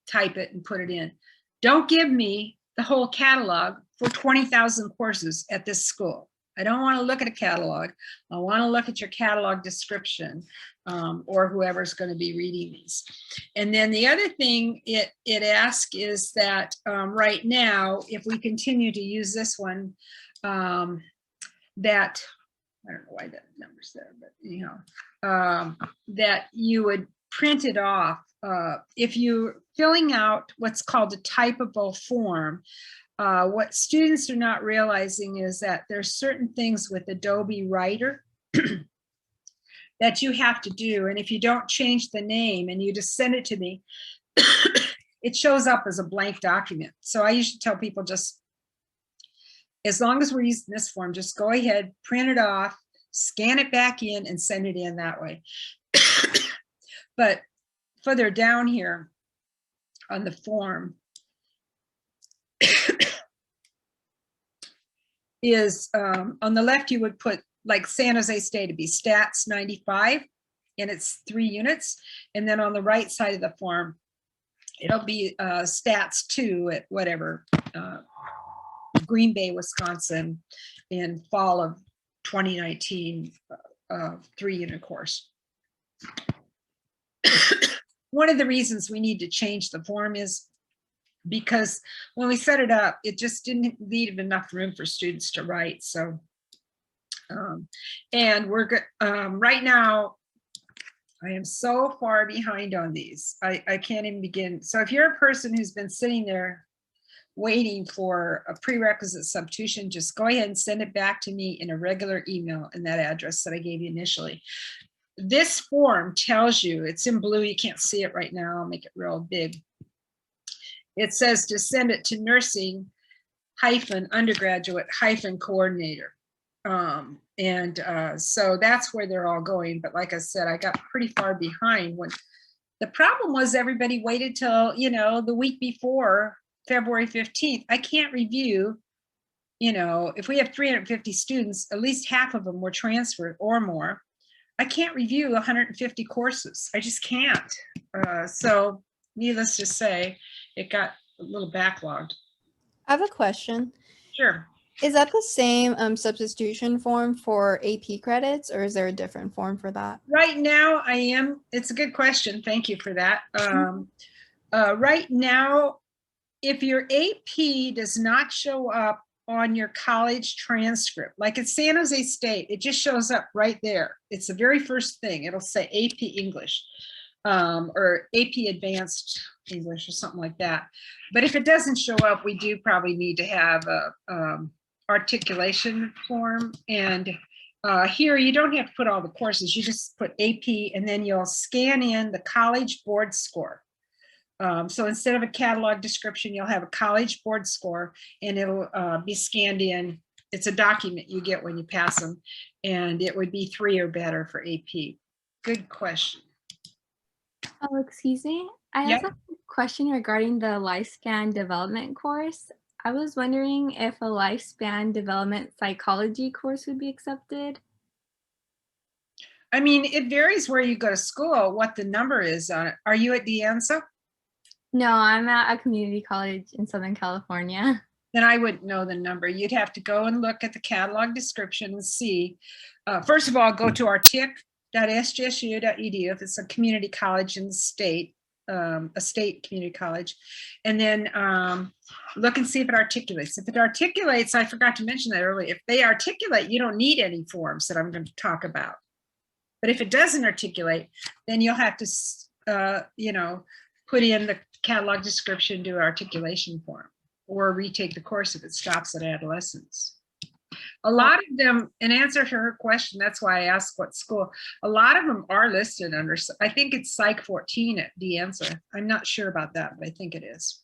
type it and put it in. Don't give me the whole catalog for 20,000 courses at this school. I don't want to look at a catalog. I want to look at your catalog description or whoever's going to be reading these. And then the other thing it asks is that right now, if we continue to use this one, that, I don't know why that number's there, but you know, that you would print it off. If you're filling out what's called a typable form, what students are not realizing is that there's certain things with Adobe Writer that you have to do. And if you don't change the name and you just send it to me, it shows up as a blank document. So I usually tell people just, as long as we're using this form, just go ahead, print it off, scan it back in and send it in that way. But further down here on the form, is on the left, you would put like San Jose State to be stats 95 and it's 3 units. And then on the right side of the form, it'll be stats 2 at whatever, Green Bay, Wisconsin in fall of 2019, 3-unit course. One of the reasons we need to change the form is because when we set it up, it just didn't leave enough room for students to write. So, and we're good. Right now, I am so far behind on these. I can't even begin. So if you're a person who's been sitting there waiting for a prerequisite substitution, just go ahead and send it back to me in a regular email in that address that I gave you initially. This form tells you, it's in blue, you can't see it right now, I'll make it real big. It says to send it to nursing-undergraduate-coordinator. And And so that's where they're all going. But like I said, I got pretty far behind when the problem was everybody waited till, you know, the week before February 15th. I can't review, you know, if we have 350 students, at least half of them were transferred or more. I can't review 150 courses. I just can't. So needless to say, it got a little backlogged. I have a question. Sure. Is that the same substitution form for AP credits, or is there a different form for that? Right now I am, it's a good question. Thank you for that. Right now, if your AP does not show up on your college transcript, like at San Jose State, it just shows up right there. It's the very first thing. It'll say AP English or AP Advanced English or something like that. But if it doesn't show up, we do probably need to have a articulation form. And here you don't have to put all the courses. You just put AP and then you'll scan in the college board score. So instead of a catalog description, you'll have a college board score and it'll be scanned in. It's a document you get when you pass them, and it would be 3 or better for AP. Good question. Oh, excuse me. I Yep. have a question regarding the lifespan development course. I was wondering if a lifespan development psychology course would be accepted. I mean, it varies where you go to school, what the number is on it. Are you at De Anza? No, I'm at a community college in Southern California. Then I wouldn't know the number. You'd have to go and look at the catalog description and see. First of all, go to our tic.sjsu.edu if it's a community college in the state, a state community college, and then look and see if it articulates. If it articulates, I forgot to mention that earlier, if they articulate, you don't need any forms that I'm going to talk about. But if it doesn't articulate, then you'll have to, you know, put in the catalog description, do an articulation form, or retake the course if it stops at adolescence. A lot of them, in answer to her question, that's why I asked what school, a lot of them are listed under, I think it's Psych 14 at De Anza. I'm not sure about that, but I think it is.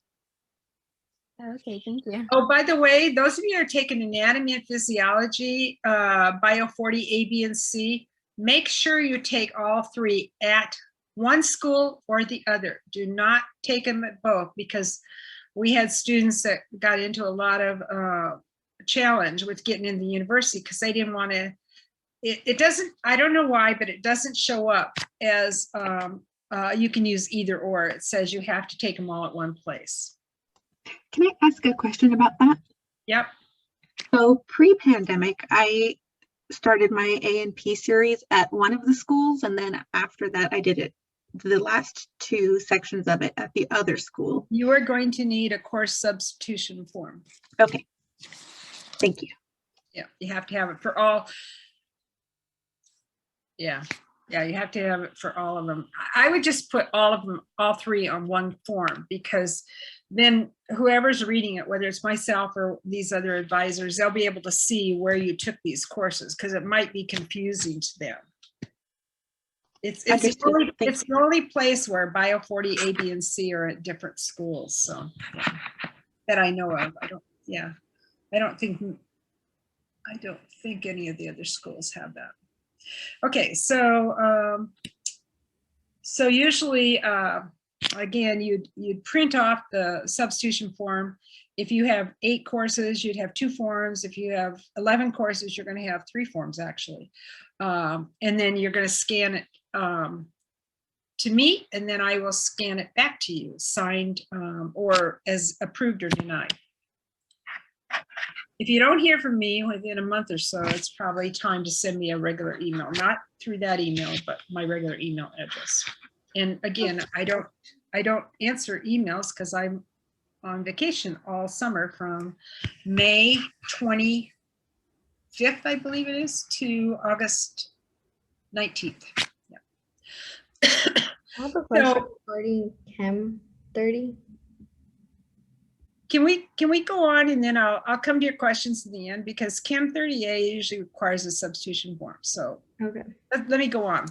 Okay, thank you. Oh, by the way, those of you who are taking anatomy and physiology, Bio 40, A, B, and C, make sure you take all 3 at one school or the other. Do not take them at both, because we had students that got into a lot of challenge with getting in the university because they didn't want to, it doesn't, I don't know why, but it doesn't show up as you can use either or. It says you have to take them all at one place. Can I ask a question about that? Yep. So pre-pandemic, I started my A&P series at one of the schools, and then after that I did it, the last 2 sections of it at the other school. You are going to need a course substitution form. Okay, thank you. Yeah, you have to have it for all. Yeah, you have to have it for all of them. I would just put all of them, all 3 on one form, because then whoever's reading it, whether it's myself or these other advisors, they'll be able to see where you took these courses, because it might be confusing to them. It's the only place where Bio 40, A, B, and C are at different schools. So yeah, that I know of. I don't think any of the other schools have that. Okay, so so usually again, you'd print off the substitution form. If you have 8 courses, you'd have 2 forms. If you have 11 courses, you're going to have 3 forms actually. And then you're going to scan it to me, and then I will scan it back to you, signed or as approved or denied. If you don't hear from me within a month or so, it's probably time to send me a regular email, not through that email, but my regular email address. And again, I don't answer emails because I'm on vacation all summer from May 25th, I believe it is, to August 19th. Yeah. I have a question regarding Chem 30. Can we go on, and then I'll come to your questions in the end, because Chem 30A usually requires a substitution form. So Okay. let me go on.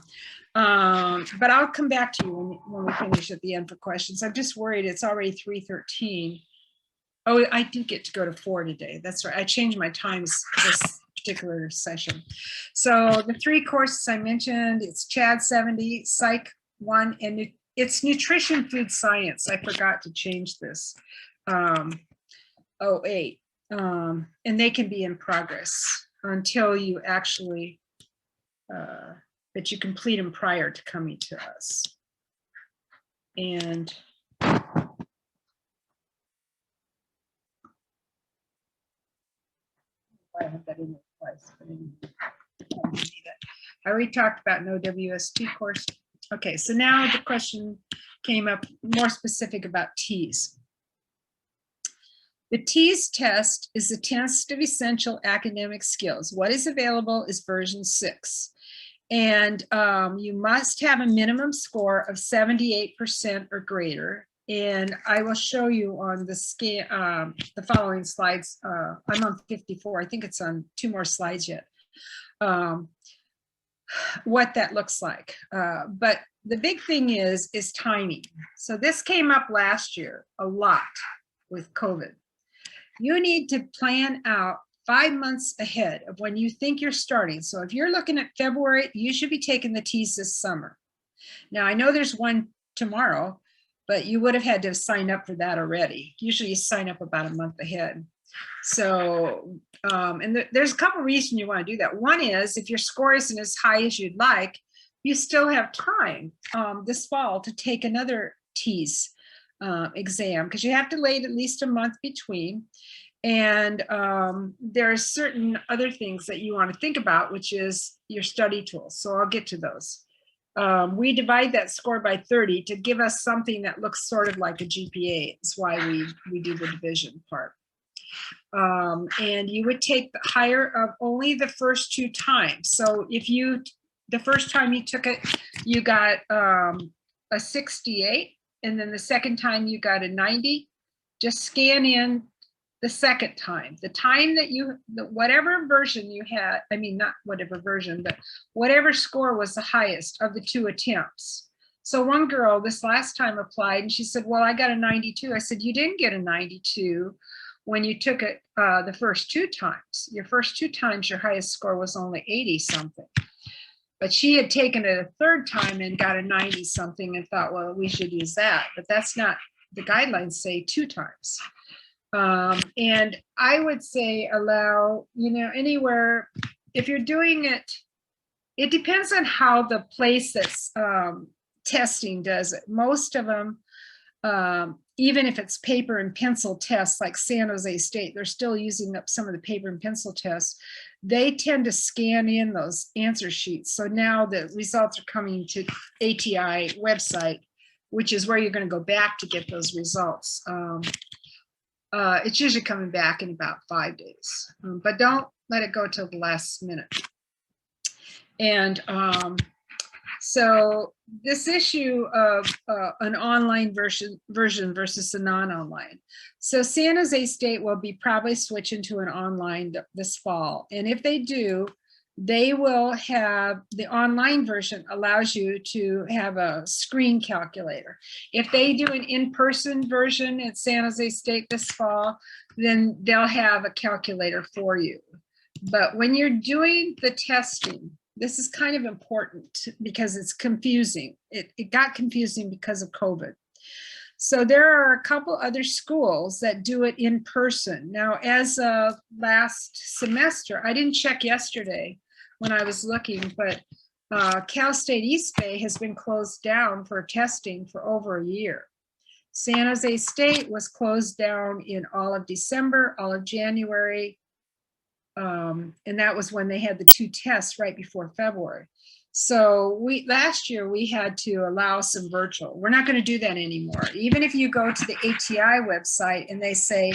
But I'll come back to you when we finish at the end for questions. I'm just worried it's already 3:13. Oh, I did get to go to 4 today. That's right. I changed my times particular session. So the 3 courses I mentioned, it's CHAD 70, Psych 1, and it's Nutrition Food Science. I forgot to change this. 08. And they can be in progress until you actually, that you complete them prior to coming to us. And I have that in there twice, but I already talked about no WST course. Okay, so now the question came up more specific about TEAS. The TEAS test is the test of essential academic skills. What is available is version 6. And you must have a minimum score of 78% or greater. And I will show you on the following slides. I'm on 54. I think it's on 2 more slides yet. What that looks like. But the big thing is timing. So this came up last year a lot with COVID. You need to plan out 5 months ahead of when you think you're starting. So if you're looking at February, you should be taking the TEAS this summer. Now I know there's one tomorrow, but you would have had to sign up for that already. Usually you sign up about a month ahead. So, and there's a couple reasons you want to do that. One is if your score isn't as high as you'd like, you still have time this fall to take another TEAS exam, because you have to wait at least a month between. And there are certain other things that you want to think about, which is your study tools. So I'll get to those. We divide that score by 30 to give us something that looks sort of like a GPA. That's why we do the division part. And you would take the higher of only the first 2 times. So if the first time you took it, you got a 68, and then the second time you got a 90, just scan in the second time. The time that whatever version you had, I mean, not whatever version, but whatever score was the highest of the 2 attempts. So one girl this last time applied and she said, well, I got a 92. I said, you didn't get a 92 when you took it the first 2 times. Your first 2 times, your highest score was only 80 something. But she had taken it a 3rd time and got a 90 something and thought, well, we should use that. But that's not, the guidelines say 2 times. And I would say allow, anywhere, if you're doing it, it depends on how the place that's testing does it. Most of them, even if it's paper and pencil tests like San Jose State, they're still using up some of the paper and pencil tests. They tend to scan in those answer sheets. So now the results are coming to ATI website, which is where you're going to go back to get those results. It's usually coming back in about 5 days, but don't let it go till the last minute. And so this issue of an online version versus a non-online. So San Jose State will be probably switching to an online this fall. And if they do, they will have the online version allows you to have a screen calculator. If they do an in-person version at San Jose State this fall, then they'll have a calculator for you. But when you're doing the testing, this is kind of important because it's confusing. It got confusing because of COVID. So there are a couple other schools that do it in person. Now, as of last semester, I didn't check yesterday when I was looking, but Cal State East Bay has been closed down for testing for over a year. San Jose State was closed down in all of December, all of January, and that was when they had the 2 tests right before February. So last year we had to allow some virtual. We're not going to do that anymore. Even if you go to the ATI website and they say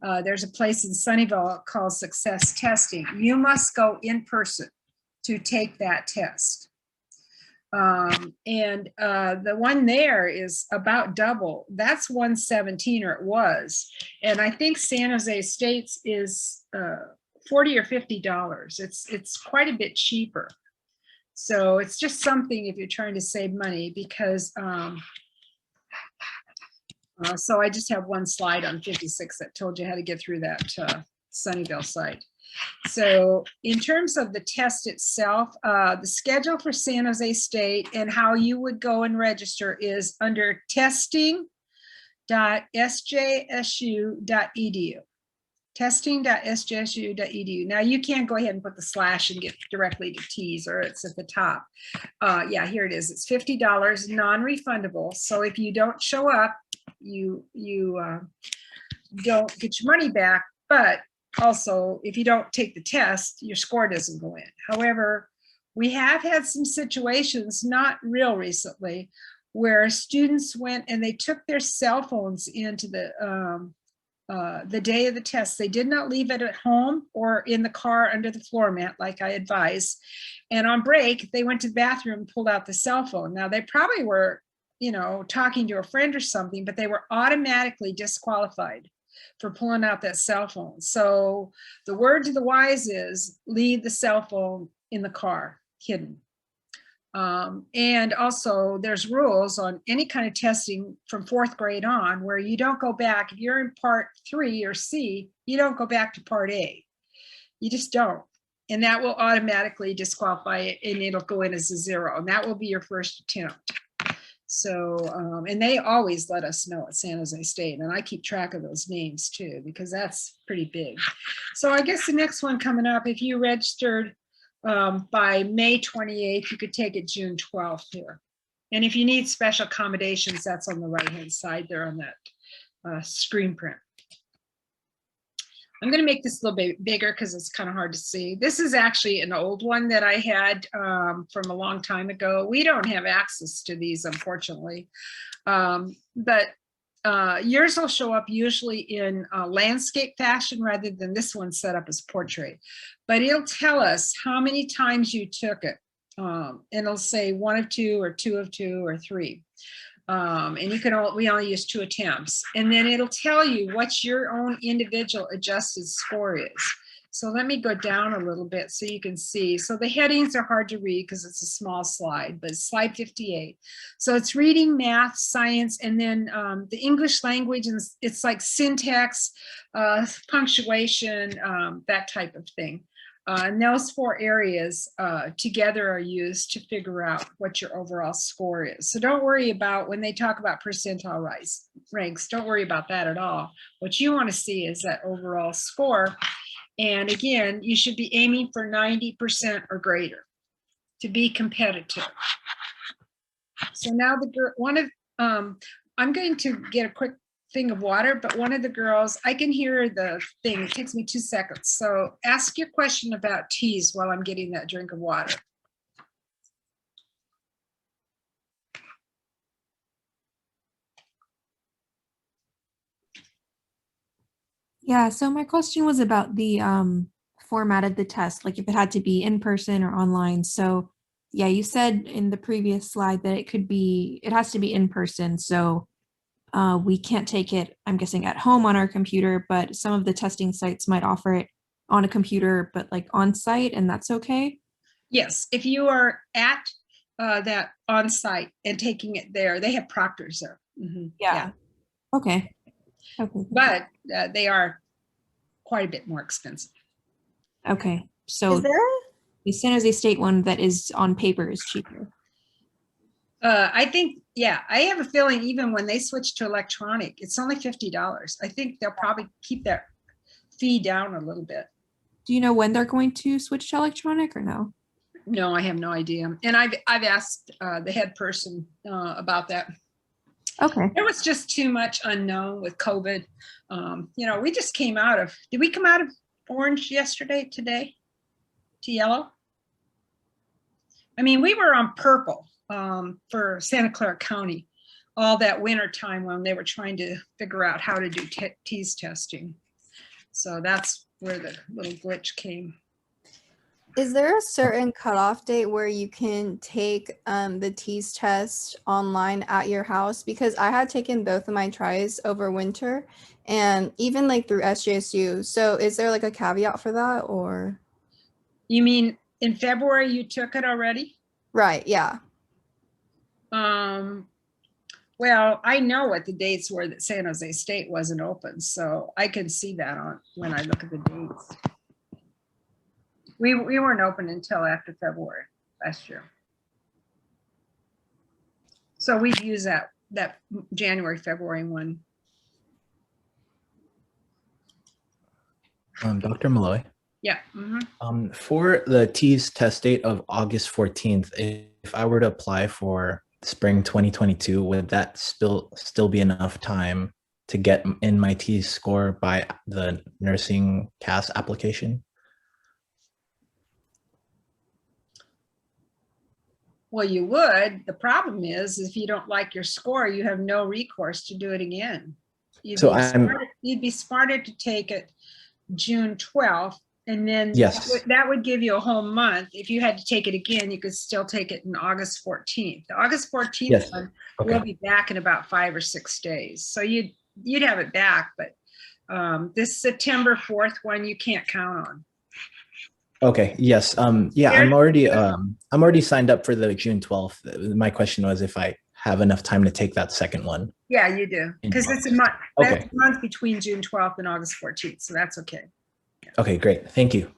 there's a place in Sunnyvale called Success Testing, you must go in person to take that test. And the one there is about double. That's 117, or it was. And I think San Jose State's is $40 or $50. It's quite a bit cheaper. So it's just something if you're trying to save money, because so I just have one slide on 56 that told you how to get through that Sunnyvale site. So in terms of the test itself, the schedule for San Jose State and how you would go and register is under testing.sjsu.edu. Testing.sjsu.edu. Now you can't go ahead and put the slash and get directly to T's, or it's at the top. Yeah, here it is. It's $50, non-refundable. So if you don't show up, you don't get your money back. But also, if you don't take the test, your score doesn't go in. However, we have had some situations, not real recently, where students went and they took their cell phones into the day of the test. They did not leave it at home or in the car under the floor mat, like I advise. And on break, they went to the bathroom, pulled out the cell phone. Now, they probably were, talking to a friend or something, but they were automatically disqualified for pulling out that cell phone. So the word to the wise is leave the cell phone in the car, hidden. And also there's rules on any kind of testing from 4th grade on where you don't go back. If you're in part 3 or C, you don't go back to part A. You just don't. And that will automatically disqualify it, and it'll go in as a 0. And that will be your first attempt. So, and they always let us know at San Jose State, and I keep track of those names too, because that's pretty big. So I guess the next one coming up, if you registered by May 28th, you could take it June 12th here. And if you need special accommodations, that's on the right-hand side there on that screen print. I'm going to make this a little bit bigger because it's kind of hard to see. This is actually an old one that I had from a long time ago. We don't have access to these, unfortunately. But yours will show up usually in landscape fashion rather than this one set up as portrait. But it'll tell us how many times you took it. And it'll say 1 of 2 or 2 of 2 or 3. And we only use 2 attempts. And then it'll tell you what your own individual adjusted score is. So let me go down a little bit so you can see. So the headings are hard to read because it's a small slide, but it's slide 58. So it's reading, math, science, and then the English language, and it's like syntax, punctuation, that type of thing. And those 4 areas together are used to figure out what your overall score is. So don't worry about when they talk about percentile ranks, don't worry about that at all. What you want to see is that overall score. And again, you should be aiming for 90% or greater to be competitive. So now I'm going to get a quick thing of water, but one of the girls, I can hear the thing. It takes me 2 seconds. So ask your question about T's while I'm getting that drink of water. Yeah, so my question was about the format of the test, like if it had to be in person or online. So yeah, you said in the previous slide that it has to be in person. So we can't take it, I'm guessing, at home on our computer, but some of the testing sites might offer it on a computer, but like on site, and that's okay? Yes, if you are at that on site and taking it there, they have proctors there. Mm-hmm. Yeah. Okay. But they are quite a bit more expensive. Okay. So Is there the San Jose State one that is on paper is cheaper? I think, yeah, I have a feeling even when they switch to electronic, it's only $50. I think they'll probably keep that fee down a little bit. Do you know when they're going to switch to electronic or no? No, I have no idea. And I've asked the head person about that. Okay. There was just too much unknown with COVID. We just came out of, did we come out of orange today to yellow? I mean, we were on purple for Santa Clara County all that winter time when they were trying to figure out how to do TEAS testing. So that's where the little glitch came. Is there a certain cutoff date where you can take the TEAS test online at your house? Because I had taken both of my tries over winter and even like through SJSU. So is there like a caveat for that, or? You mean in February you took it already? Right, yeah. Well, I know what the dates were that San Jose State wasn't open, so I can see that on when I look at the dates. We weren't open until after February last year. So we've used that January, February one. Dr. Malloy, Yeah. Mhm. for the T's test date of August 14th, if I were to apply for spring 2022, would that still be enough time to get in my T score by the nursing CAS application? Well, you would. The problem is if you don't like your score, you have no recourse to do it again. So You'd be smarter to take it June 12th, and then yes, that would give you a whole month. If you had to take it again, you could still take it in August 14th. The August 14th yes, one okay. will be back in about 5 or 6 days. So you'd have it back, but this September 4th one you can't count on. Okay, yes. Yeah, I'm already signed up for the June 12th. My question was if I have enough time to take that second one. Yeah, you do, because it's a month. That's a month between June 12th and August 14th, so that's okay. Yeah. Okay, great. Thank you.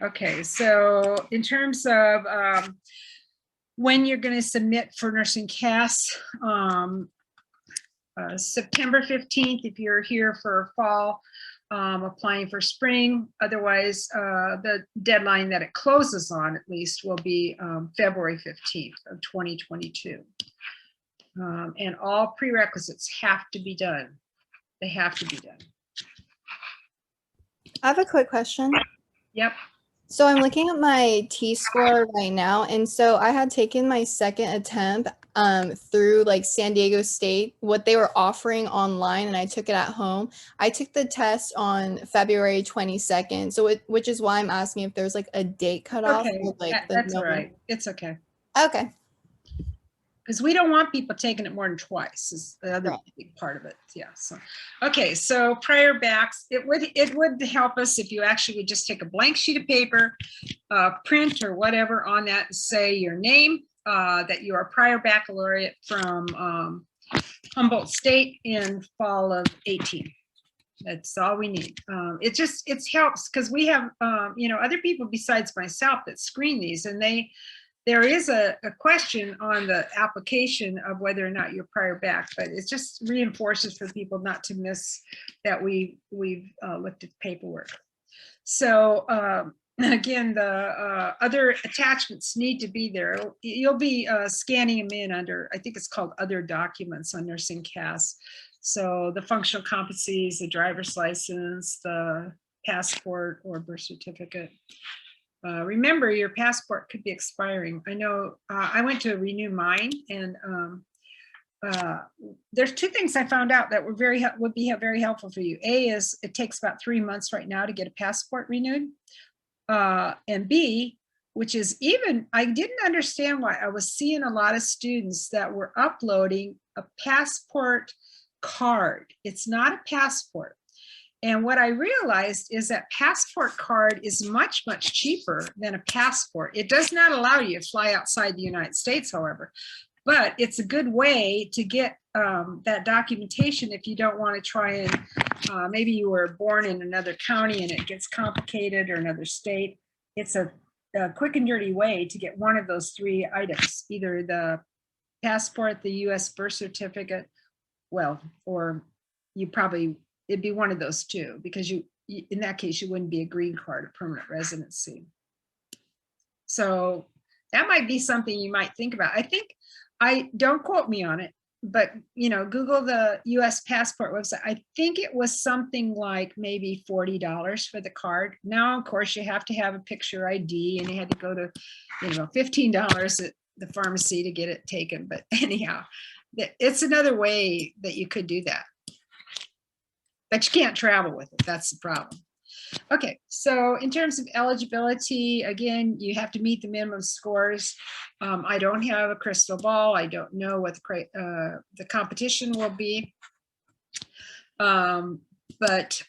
Okay, so in terms of when you're going to submit for nursing CAS, September 15th, if you're here for fall, applying for spring. Otherwise, the deadline that it closes on, at least, will be February 15th of 2022. And all prerequisites have to be done. They have to be done. I have a quick question. Yep. So I'm looking at my T score right now, and so I had taken my second attempt through like San Diego State, what they were offering online, and I took it at home. I took the test on February 22nd, so which is why I'm asking if there's like a date cutoff. Okay, Like that's all right. It's okay. Okay. Because we don't want people taking it more than twice is the other big part of it. Yeah. So, okay. So prior backs, it would help us if you actually would just take a blank sheet of paper, print or whatever on that, and say your name, that you are prior baccalaureate from Humboldt State in fall of 18. That's all we need. It helps because we have other people besides myself that screen these, and there is a question on the application of whether or not you're prior back, but it just reinforces for people not to miss that we've looked at the paperwork. So again, the other attachments need to be there. You'll be scanning them in under, I think it's called other documents on nursing CAS. So the functional competencies, the driver's license, the passport or birth certificate. Remember, your passport could be expiring. I know I went to renew mine, and there's two things I found out that would be very helpful for you. A is it takes about 3 months right now to get a passport renewed, and B, which is I didn't understand why I was seeing a lot of students that were uploading a passport card. It's not a passport. And what I realized is that passport card is much, much cheaper than a passport. It does not allow you to fly outside the United States, however, but it's a good way to get that documentation if you don't want to try and maybe you were born in another county and it gets complicated, or another state. It's a quick and dirty way to get one of those 3 items, either the passport, the US birth certificate, or it'd be one of those 2, because in that case, you wouldn't be a green card or permanent residency. So that might be something you might think about. Don't quote me on it, but Google the US passport website. I think it was something like maybe $40 for the card. Now, of course, you have to have a picture ID, and you had to go to, $15 at the pharmacy to get it taken. But anyhow, it's another way that you could do that. But you can't travel with it. That's the problem. Okay, so in terms of eligibility, again, you have to meet the minimum scores. I don't have a crystal ball. I don't know what the competition will be. But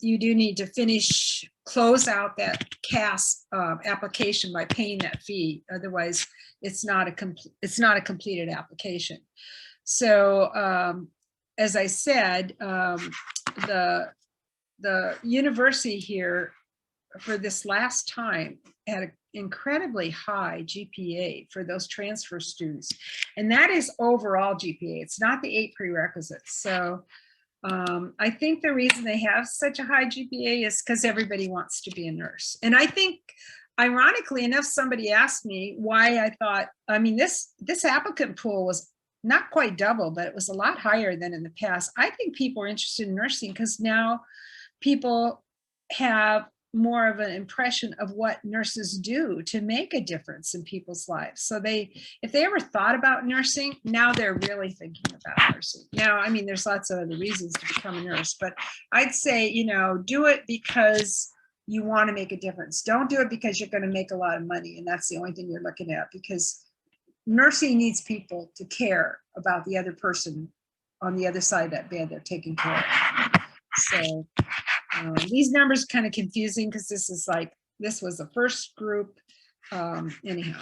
you do need to finish close out that CAS application by paying that fee. Otherwise, it's not a completed application. So as I said, the university here for this last time had an incredibly high GPA for those transfer students. And that is overall GPA. It's not the 8 prerequisites. So I think the reason they have such a high GPA is because everybody wants to be a nurse. And I think, ironically enough, somebody asked me why I thought, I mean, this applicant pool was not quite double, but it was a lot higher than in the past. I think people are interested in nursing because now people have more of an impression of what nurses do to make a difference in people's lives. So if they ever thought about nursing, now they're really thinking about nursing. Now, I mean, there's lots of other reasons to become a nurse, but I'd say, you know, do it because you want to make a difference. Don't do it because you're going to make a lot of money. And that's the only thing you're looking at, because nursing needs people to care about the other person on the other side of that bed they're taking care of. So these numbers are kind of confusing because this was the first group anyhow,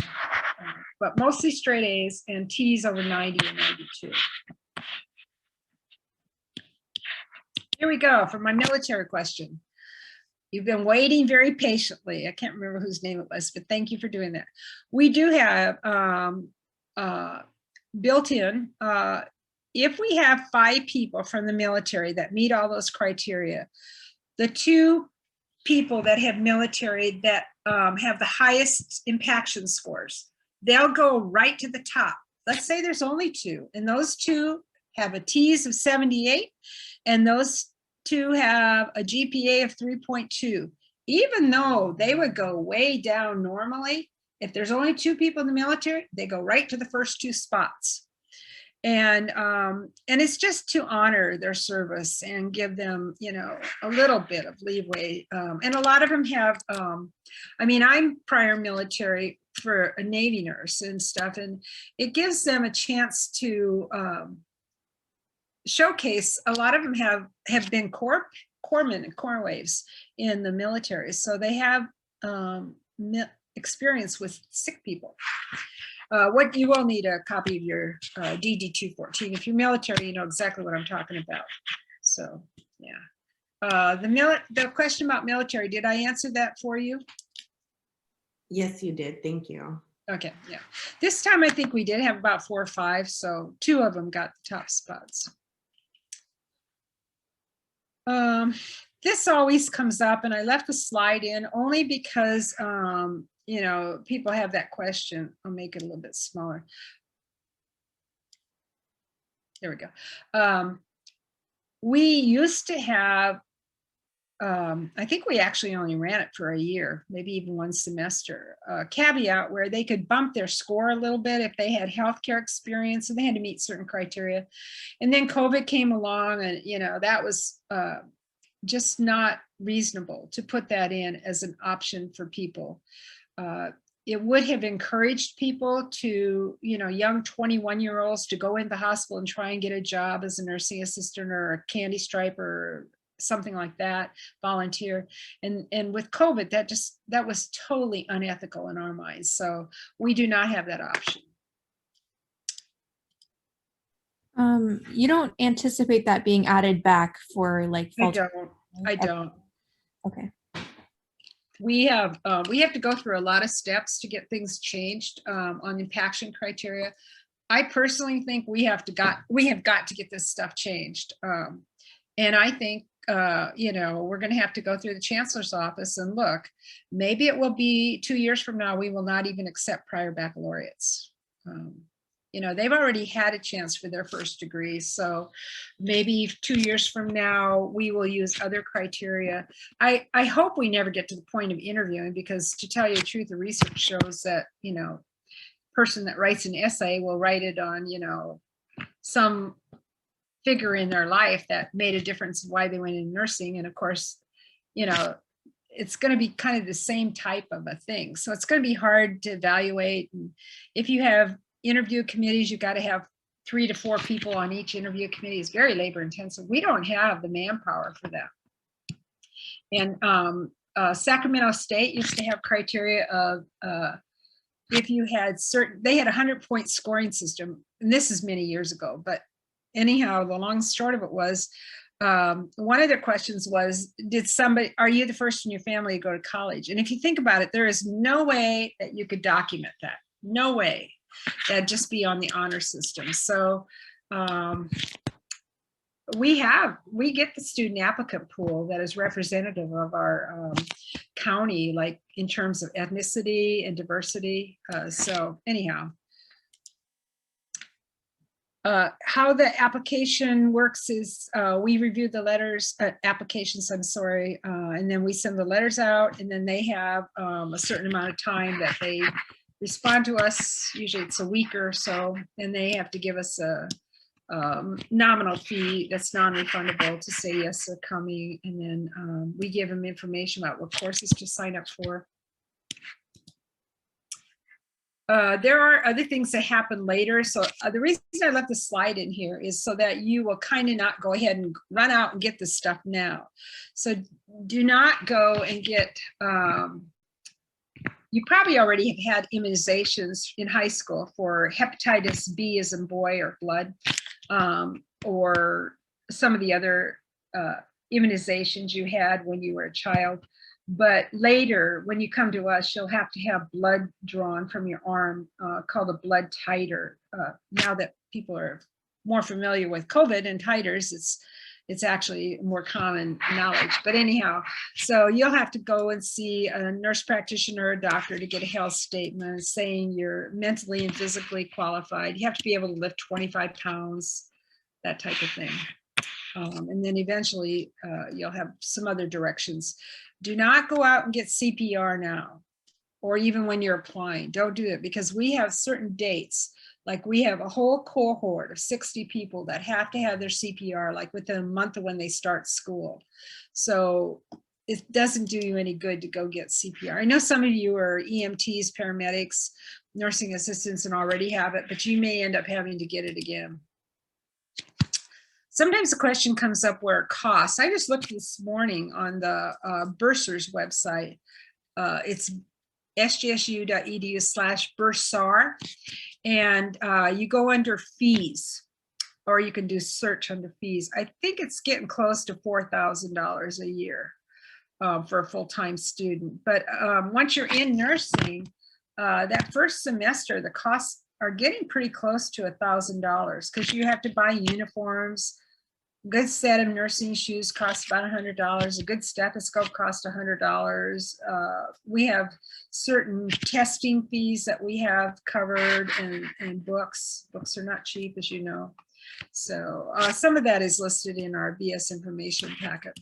but mostly straight A's and T's over 90 and 92. Here we go for my military question. You've been waiting very patiently. I can't remember whose name it was, but thank you for doing that. We do have built in, if we have 5 people from the military that meet all those criteria, the 2 people that have military that have the highest impaction scores, they'll go right to the top. Let's say there's only 2, and those 2 have a T's of 78, and those 2 have a GPA of 3.2. Even though they would go way down normally, if there's only 2 people in the military, they go right to the first 2 spots. And it's just to honor their service and give them, you know, a little bit of leeway. And a lot of them have, I mean, I'm prior military for a Navy nurse and stuff, and it gives them a chance to showcase. A lot of them have been corpsmen and corps waves in the military, so they have experience with sick people. What you will need a copy of your DD 214. If you're military, you know exactly what I'm talking about. So yeah, the question about military, did I answer that for you? Yes, you did. Thank you. Okay, yeah. This time I think we did have about 4 or 5, so 2 of them got the top spots. This always comes up, and I left the slide in only because you know, people have that question. I'll make it a little bit smaller. There we go. We used to have, I think we actually only ran it for a year, maybe even 1 semester, a caveat where they could bump their score a little bit if they had healthcare experience and they had to meet certain criteria. And then COVID came along, and, you know, that was just not reasonable to put that in as an option for people. It would have encouraged people to, you know, young 21-year-olds to go into the hospital and try and get a job as a nursing assistant or a candy striper or something like that, volunteer. And with COVID, that was totally unethical in our minds. So we do not have that option. You don't anticipate that being added back for like fall? I don't. Okay. We have to go through a lot of steps to get things changed on impaction criteria. I personally think we have got to get this stuff changed. And I think, you know, we're going to have to go through the chancellor's office and look, maybe it will be 2 years from now, we will not even accept prior baccalaureates. You know, they've already had a chance for their first degree. So maybe 2 years from now, we will use other criteria. I hope we never get to the point of interviewing, because to tell you the truth, the research shows that, you know, person that writes an essay will write it on, you know, some figure in their life that made a difference why they went into nursing. And of course, you know, it's going to be kind of the same type of a thing. So it's going to be hard to evaluate. And if you have interview committees, you've got to have 3 to 4 people on each interview committee. It's very labor intensive. We don't have the manpower for that. And Sacramento State used to have criteria of if you had they had a 100-point scoring system, and this is many years ago, but anyhow, the long and short of it was, one of their questions was, are you the first in your family to go to college? And if you think about it, there is no way that you could document that. No way. That'd just be on the honor system. So we get the student applicant pool that is representative of our county, like in terms of ethnicity and diversity. So anyhow, how the application works is we review the letters, applications, I'm sorry, and then we send the letters out, and then they have a certain amount of time that they respond to us. Usually it's a week or so, and they have to give us a nominal fee that's non-refundable to say yes, they're coming, and then we give them information about what courses to sign up for. There are other things that happen later. So the reason I left the slide in here is so that you will kind of not go ahead and run out and get this stuff now. So do not go and get, you probably already have had immunizations in high school for hepatitis B as in boy or blood, or some of the other immunizations you had when you were a child. But later, when you come to us, you'll have to have blood drawn from your arm called a blood titer. Now that people are more familiar with COVID and titers, it's actually more common knowledge. But anyhow, so you'll have to go and see a nurse practitioner or a doctor to get a health statement saying you're mentally and physically qualified. You have to be able to lift 25 pounds, that type of thing. And then eventually you'll have some other directions. Do not go out and get CPR now, or even when you're applying. Don't do it, because we have certain dates. Like we have a whole cohort of 60 people that have to have their CPR like within a month of when they start school. So it doesn't do you any good to go get CPR. I know some of you are EMTs, paramedics, nursing assistants, and already have it, but you may end up having to get it again. Sometimes the question comes up where it costs. I just looked this morning on the bursar's website. It's sjsu.edu/bursar, and you go under fees, or you can do search under fees. I think it's getting close to $4,000 a year for a full-time student. But once you're in nursing, that first semester, the costs are getting pretty close to $1,000, because you have to buy uniforms. Good set of nursing shoes costs about $100. A good stethoscope costs $100. We have certain testing fees that we have covered, and books. Books are not cheap, as you know. So some of that is listed in our BS information packet.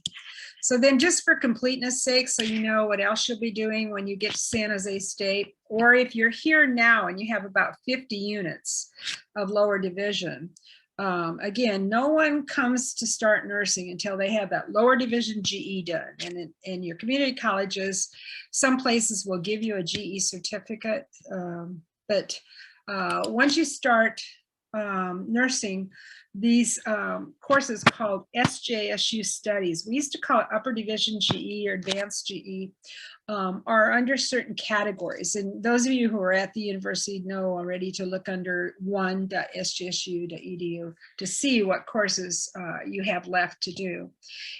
So then, just for completeness sake, so you know what else you'll be doing when you get to San Jose State, or if you're here now and you have about 50 units of lower division, again, no one comes to start nursing until they have that lower division GE done. And in your community colleges, some places will give you a GE certificate, but once you start nursing, these courses called SJSU studies, we used to call it upper division GE or advanced GE, are under certain categories. And those of you who are at the university know already to look under one.sjsu.edu to see what courses you have left to do.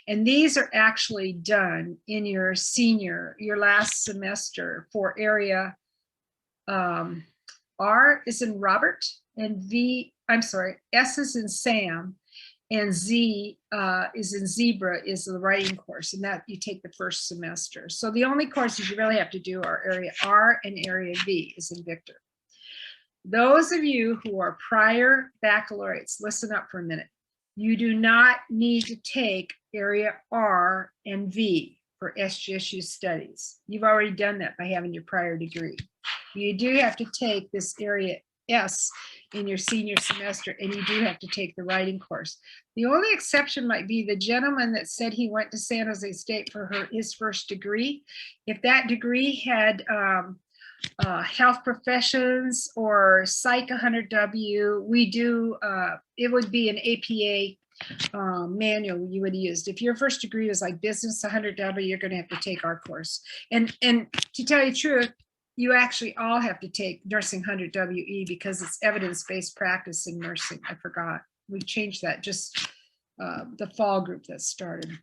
And these are actually done in your last semester for area. R is in Robert, and S is in Sam, and Z is in Zebra, is the writing course, and that you take the first semester. So the only courses you really have to do are area R, and area V is in Victor. Those of you who are prior baccalaureates, listen up for a minute. You do not need to take area R and V for SJSU studies. You've already done that by having your prior degree. You do have to take this area S in your senior semester, and you do have to take the writing course. The only exception might be the gentleman that said he went to San Jose State for his first degree. If that degree had health professions or psych 100W, we do, it would be an APA manual you would have used. If your first degree was like business 100W, you're going to have to take our course. And to tell you the truth, you actually all have to take nursing 100WE because it's evidence-based practice in nursing. I forgot. We changed that just the fall group that started.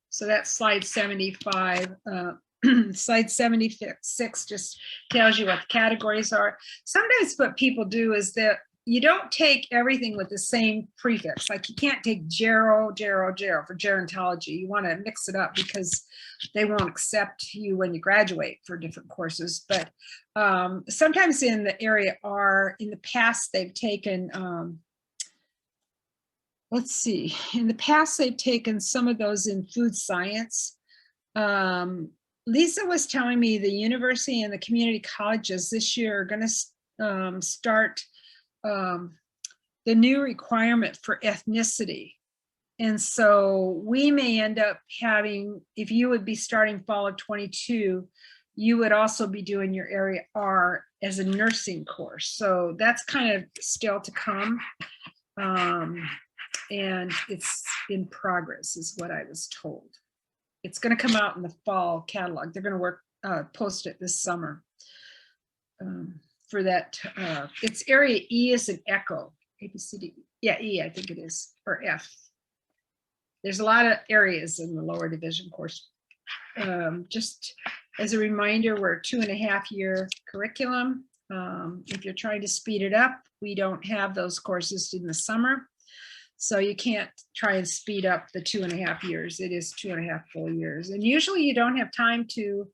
So that's slide 75. Slide 76 just tells you what the categories are. Sometimes what people do is that you don't take everything with the same prefix. Like you can't take gero for gerontology. You want to mix it up because they won't accept you when you graduate for different courses. But sometimes in the area R, in the past, they've taken, let's see, in the past, they've taken some of those in food science. Lisa was telling me the university and the community colleges this year are going to start the new requirement for ethnicity. And so we may end up having, if you would be starting fall of 22, you would also be doing your area R as a nursing course. So that's kind of still to come. And it's in progress is what I was told. It's going to come out in the fall catalog. They're going to post it this summer for that. It's area E is an echo, A, B, C, D. Yeah, E, I think it is, or F. There's a lot of areas in the lower division course. Just as a reminder, we're a 2.5-year curriculum. If you're trying to speed it up, we don't have those courses in the summer. So you can't try and speed up the 2.5 years. It is 2.5 full years. And usually you don't have time to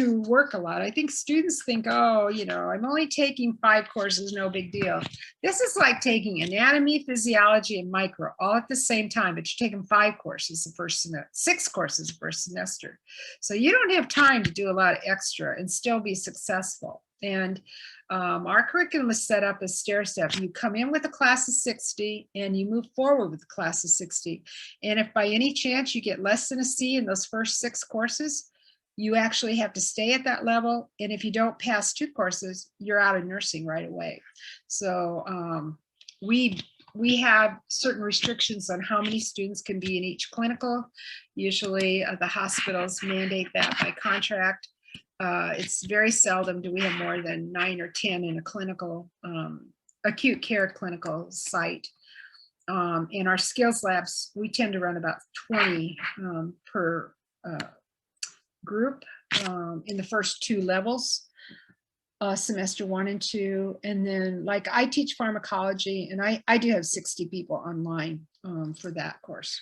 work a lot. I think students think, oh, you know, I'm only taking 5 courses, no big deal. This is like taking anatomy, physiology, and micro all at the same time, but you're taking 5 courses the first semester, 6 courses the first semester. So you don't have time to do a lot of extra and still be successful. And our curriculum is set up as stair step. You come in with a class of 60 and you move forward with the class of 60. And if by any chance you get less than a C in those first 6 courses, you actually have to stay at that level. And if you don't pass 2 courses, you're out of nursing right away. So we have certain restrictions on how many students can be in each clinical. Usually the hospitals mandate that by contract. It's very seldom do we have more than 9 or 10 in a clinical, acute care clinical site. In our skills labs, we tend to run about 20 per group in the first 2 levels, semester 1 and 2. And then like I teach pharmacology and I do have 60 people online for that course.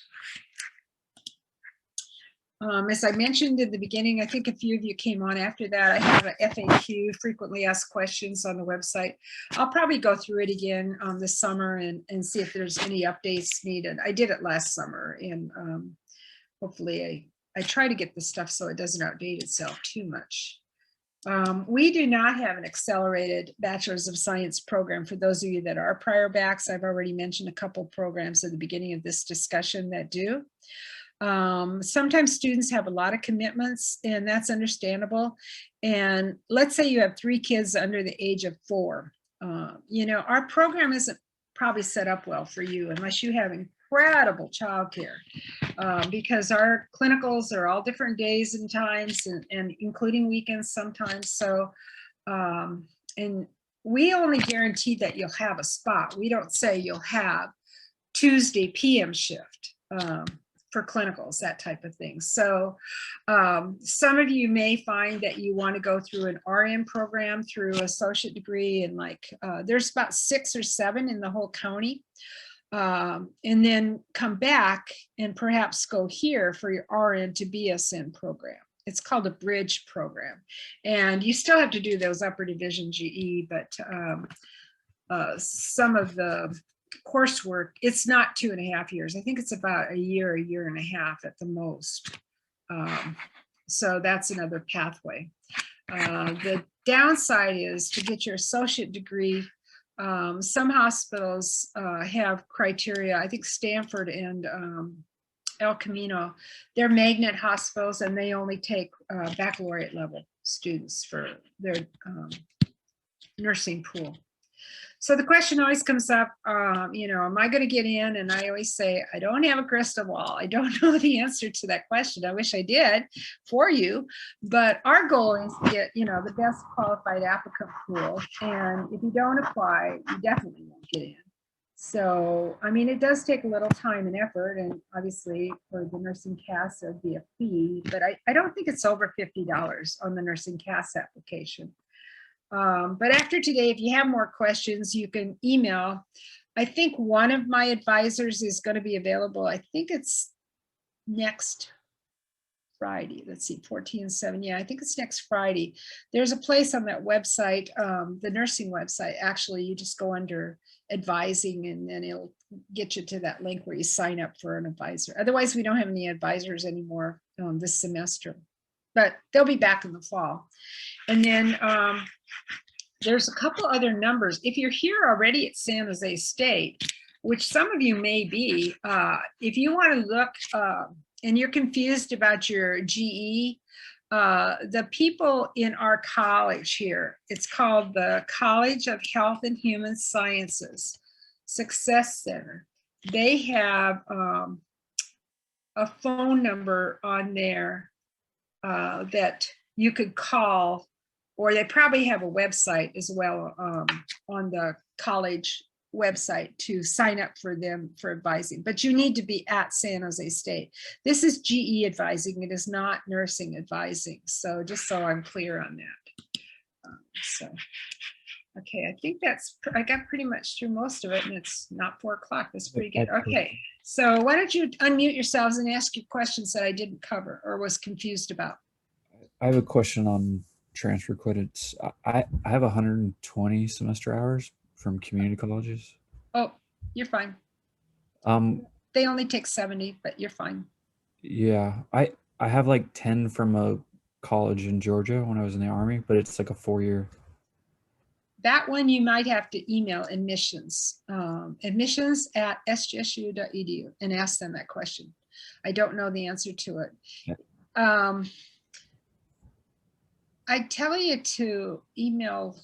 As I mentioned in the beginning, I think a few of you came on after that. I have an FAQ, frequently asked questions, on the website. I'll probably go through it again this summer and see if there's any updates needed. I did it last summer and hopefully I try to get the stuff so it doesn't outdate itself too much. We do not have an accelerated Bachelor's of Science program for those of you that are prior backs. I've already mentioned a couple programs at the beginning of this discussion that do. Sometimes students have a lot of commitments and that's understandable. And let's say you have 3 kids under the age of 4. You know, our program isn't probably set up well for you unless you have incredible childcare, because our clinicals are all different days and times and including weekends sometimes. So, and we only guarantee that you'll have a spot. We don't say you'll have Tuesday PM shift. For clinicals, that type of thing. So some of you may find that you want to go through an RN program through associate degree, and like there's about 6 or 7 in the whole county, and then come back and perhaps go here for your RN to BSN program. It's called a bridge program, and you still have to do those upper division GE, but some of the coursework, it's not 2.5 years. I think it's about a year and a half at the most. So that's another pathway. The downside is to get your associate degree. Some hospitals have criteria. I think Stanford and El Camino, they're magnet hospitals and they only take baccalaureate level students for their nursing pool. So the question always comes up, you know, am I going to get in? And I always say, I don't have a crystal ball. I don't know the answer to that question. I wish I did for you, but our goal is to get, you know, the best qualified applicant pool. And if you don't apply, you definitely won't get in. So, I mean, it does take a little time and effort, and obviously for the nursing CAS, there'd be a fee, but I don't think it's over $50 on the nursing CAS application. But after today, if you have more questions, you can email. I think one of my advisors is going to be available. I think it's next Friday. Let's see, 14 and 7. Yeah, I think it's next Friday. There's a place on that website, the nursing website. Actually, you just go under advising and then it'll get you to that link where you sign up for an advisor. Otherwise, we don't have any advisors anymore this semester, but they'll be back in the fall. And then there's a couple other numbers. If you're here already at San Jose State, which some of you may be, if you want to look and you're confused about your GE, the people in our college here, it's called the College of Health and Human Sciences Success Center. They have a phone number on there that you could call, or they probably have a website as well on the college website to sign up for them for advising, but you need to be at San Jose State. This is GE advising, it is not nursing advising. So just so I'm clear on that. Okay, I think I got pretty much through most of it, and it's not 4 o'clock, that's pretty good. Okay, so why don't you unmute yourselves and ask your questions that I didn't cover or was confused about. I have a question on transfer credits. I have 120 semester hours from community colleges. Oh, you're fine. They only take 70, but you're fine. Yeah, I have like 10 from a college in Georgia when I was in the Army, but it's like a 4-year. That one you might have to email admissions, admissions@sjsu.edu and ask them that question. I don't know the answer to it. Yeah. I tell you to email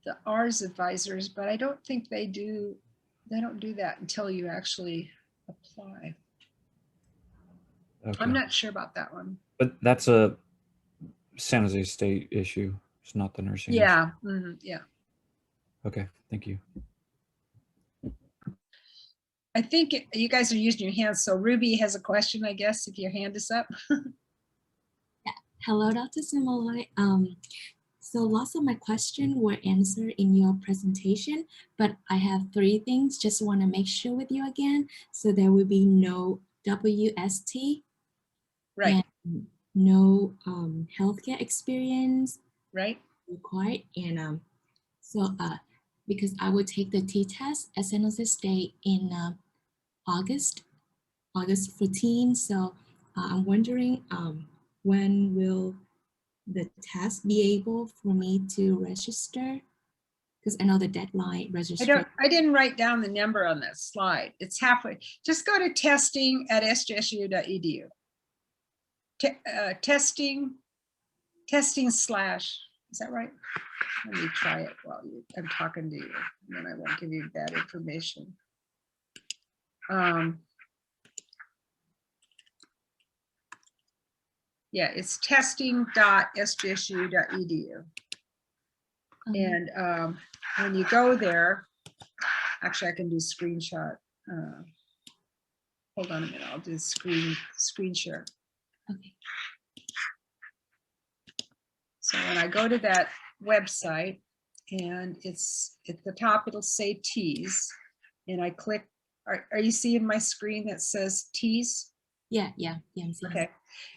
the R's advisors, but I don't think they do. They don't do that until you actually apply. Okay. I'm not sure about that one. But that's a San Jose State issue. It's not the nursing. Yeah. Mm-hmm. Yeah. Okay. Thank you. I think you guys are using your hands. So Ruby has a question, I guess, if your hand is up. Yeah. Hello, Dr. Simoloy. So lots of my questions were answered in your presentation, but I have 3 things. Just want to make sure with you again. So there will be no WST, right? And no healthcare experience, right? Required. And because I will take the T-test at San Jose State in August 14. So I'm wondering when will the test be able for me to register? Because I know the deadline registration. I didn't write down the number on that slide. It's halfway. Just go to testing@sjsu.edu. Testing slash, is that right? Let me try it while I'm talking to you, and then I won't give you bad information. Yeah, it's testing.sjsu.edu. And when you go there, actually I can do screenshot. Hold on a minute, I'll do screen share. Okay. So when I go to that website, and it's at the top, it'll say T's, and I click, are you seeing my screen that says T's? Yeah, I'm seeing. Okay,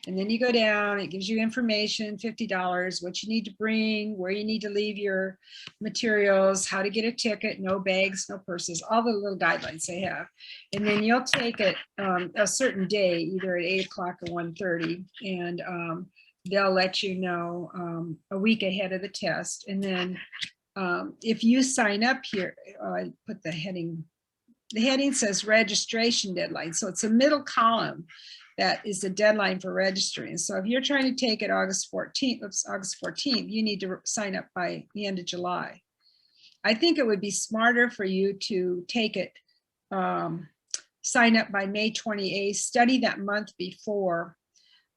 and then you go down, it gives you information, $50, what you need to bring, where you need to leave your materials, how to get a ticket, no bags, no purses, all the little guidelines they have. And then you'll take it a certain day, either at 8 o'clock or 1:30, and they'll let you know a week ahead of the test. And then if you sign up here, I put the heading says registration deadline. So it's a middle column that is the deadline for registering. So if you're trying to take it August 14th, you need to sign up by the end of July. I think it would be smarter for you to take it, sign up by May 28th, study that month before,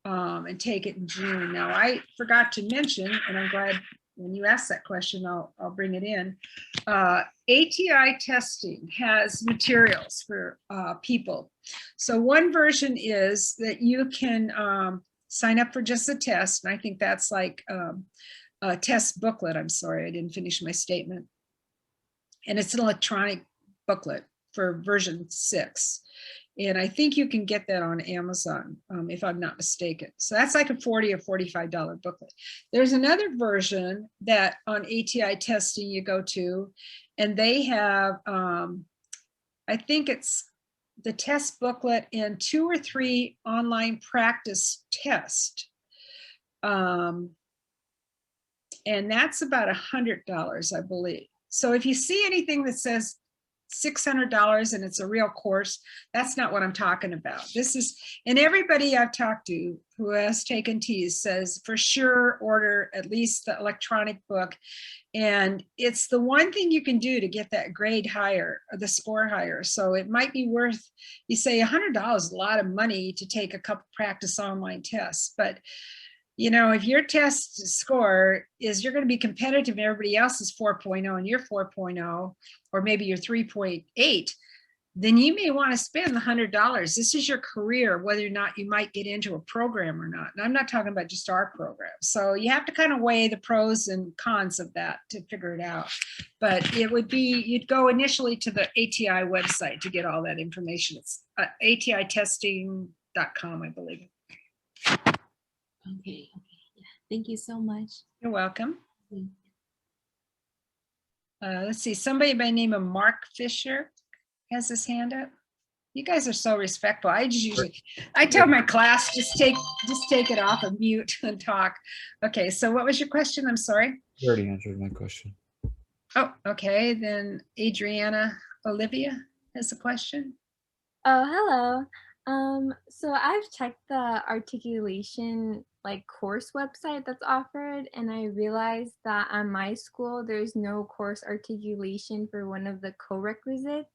and take it in June. Now, I forgot to mention, and I'm glad when you asked that question, I'll bring it in. ATI testing has materials for people. So one version is that you can sign up for just the test. And I think that's like a test booklet. I'm sorry, I didn't finish my statement. And it's an electronic booklet for version 6. And I think you can get that on Amazon, if I'm not mistaken. So that's like a $40 or $45 booklet. There's another version that on ATI testing you go to, and they have, I think it's the test booklet and 2 or 3 online practice tests. And that's about $100, I believe. So if you see anything that says $600 and it's a real course, that's not what I'm talking about. This is, and everybody I've talked to who has taken T's says for sure order at least the electronic book. And it's the one thing you can do to get that grade higher, or the score higher. So it might be worth, you say $100 is a lot of money to take a couple practice online tests, but you know, if your test score is you're going to be competitive and everybody else is 4.0 and you're 4.0, or maybe you're 3.8, then you may want to spend the $100. This is your career, whether or not you might get into a program or not. And I'm not talking about just our program. So you have to kind of weigh the pros and cons of that to figure it out. But it would be, you'd go initially to the ATI website to get all that information. It's atitesting.com, I believe. Okay. Yeah. Thank you so much. You're welcome. Let's see, somebody by the name of Mark Fisher has his hand up. You guys are so respectful. I tell my class, just take it off of mute and talk. Okay, so what was your question? I'm sorry. You already answered my question. Oh, okay. Then Adriana Olivia has a question. Oh, hello. So I've checked the articulation course website that's offered, and I realized that on my school there's no course articulation for one of the co-requisites.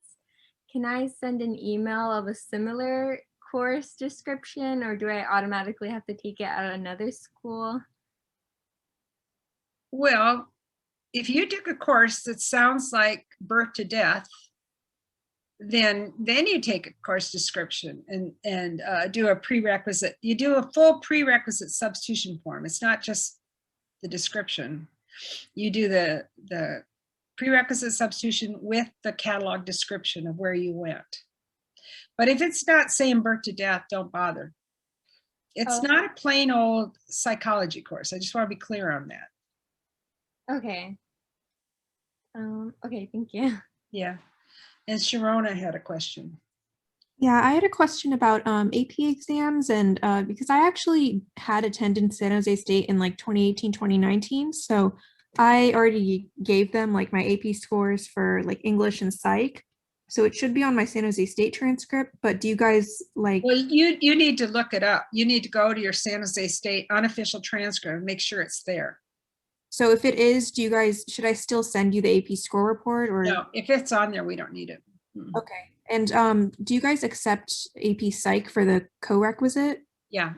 Can I send an email of a similar course description, or do I automatically have to take it at another school? Well, if you took a course that sounds like birth to death, then you take a course description and do a prerequisite. You do a full prerequisite substitution form. It's not just the description. You do the prerequisite substitution with the catalog description of where you went. But if it's not saying birth to death, don't bother. It's not a plain old psychology course. I just want to be clear on that. Okay. Okay, thank you. Yeah. And Sharona had a question. Yeah, I had a question about AP exams, and because I actually had attended San Jose State in 2018, 2019. So I already gave them my AP scores for English and psych. So it should be on my San Jose State transcript, but do you guys Well, you need to look it up. You need to go to your San Jose State unofficial transcript and make sure it's there. So if it is, should I still send you the AP score report, or? No, if it's on there, we don't need it. Okay. And do you guys accept AP Psych for the co-requisite? Yeah.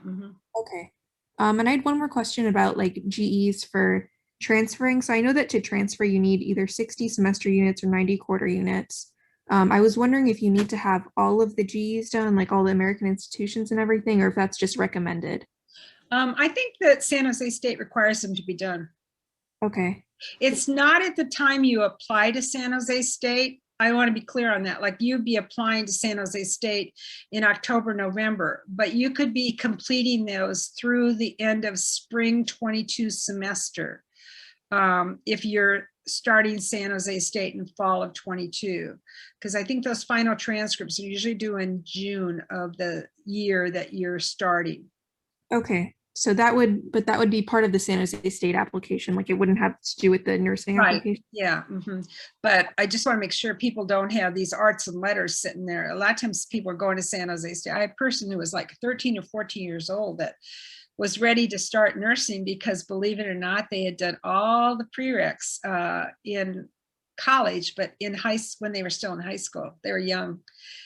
Okay. And I had one more question about GEs for transferring. So I know that to transfer, you need either 60 semester units or 90 quarter units. I was wondering if you need to have all of the GEs done, all the American institutions and everything, or if that's just recommended. I think that San Jose State requires them to be done. Okay. It's not at the time you apply to San Jose State. I want to be clear on that. You'd be applying to San Jose State in October, November, but you could be completing those through the end of spring 22 semester. If you're starting San Jose State in fall of 22, because I think those final transcripts are usually due in June of the year that you're starting. Okay. So that would be part of the San Jose State application. It wouldn't have to do with the nursing application. Yeah. But I just want to make sure people don't have these arts and letters sitting there. A lot of times people are going to San Jose State. I had a person who was 13 or 14 years old that was ready to start nursing because, believe it or not, they had done all the prereqs in college, but when they were still in high school, they were young,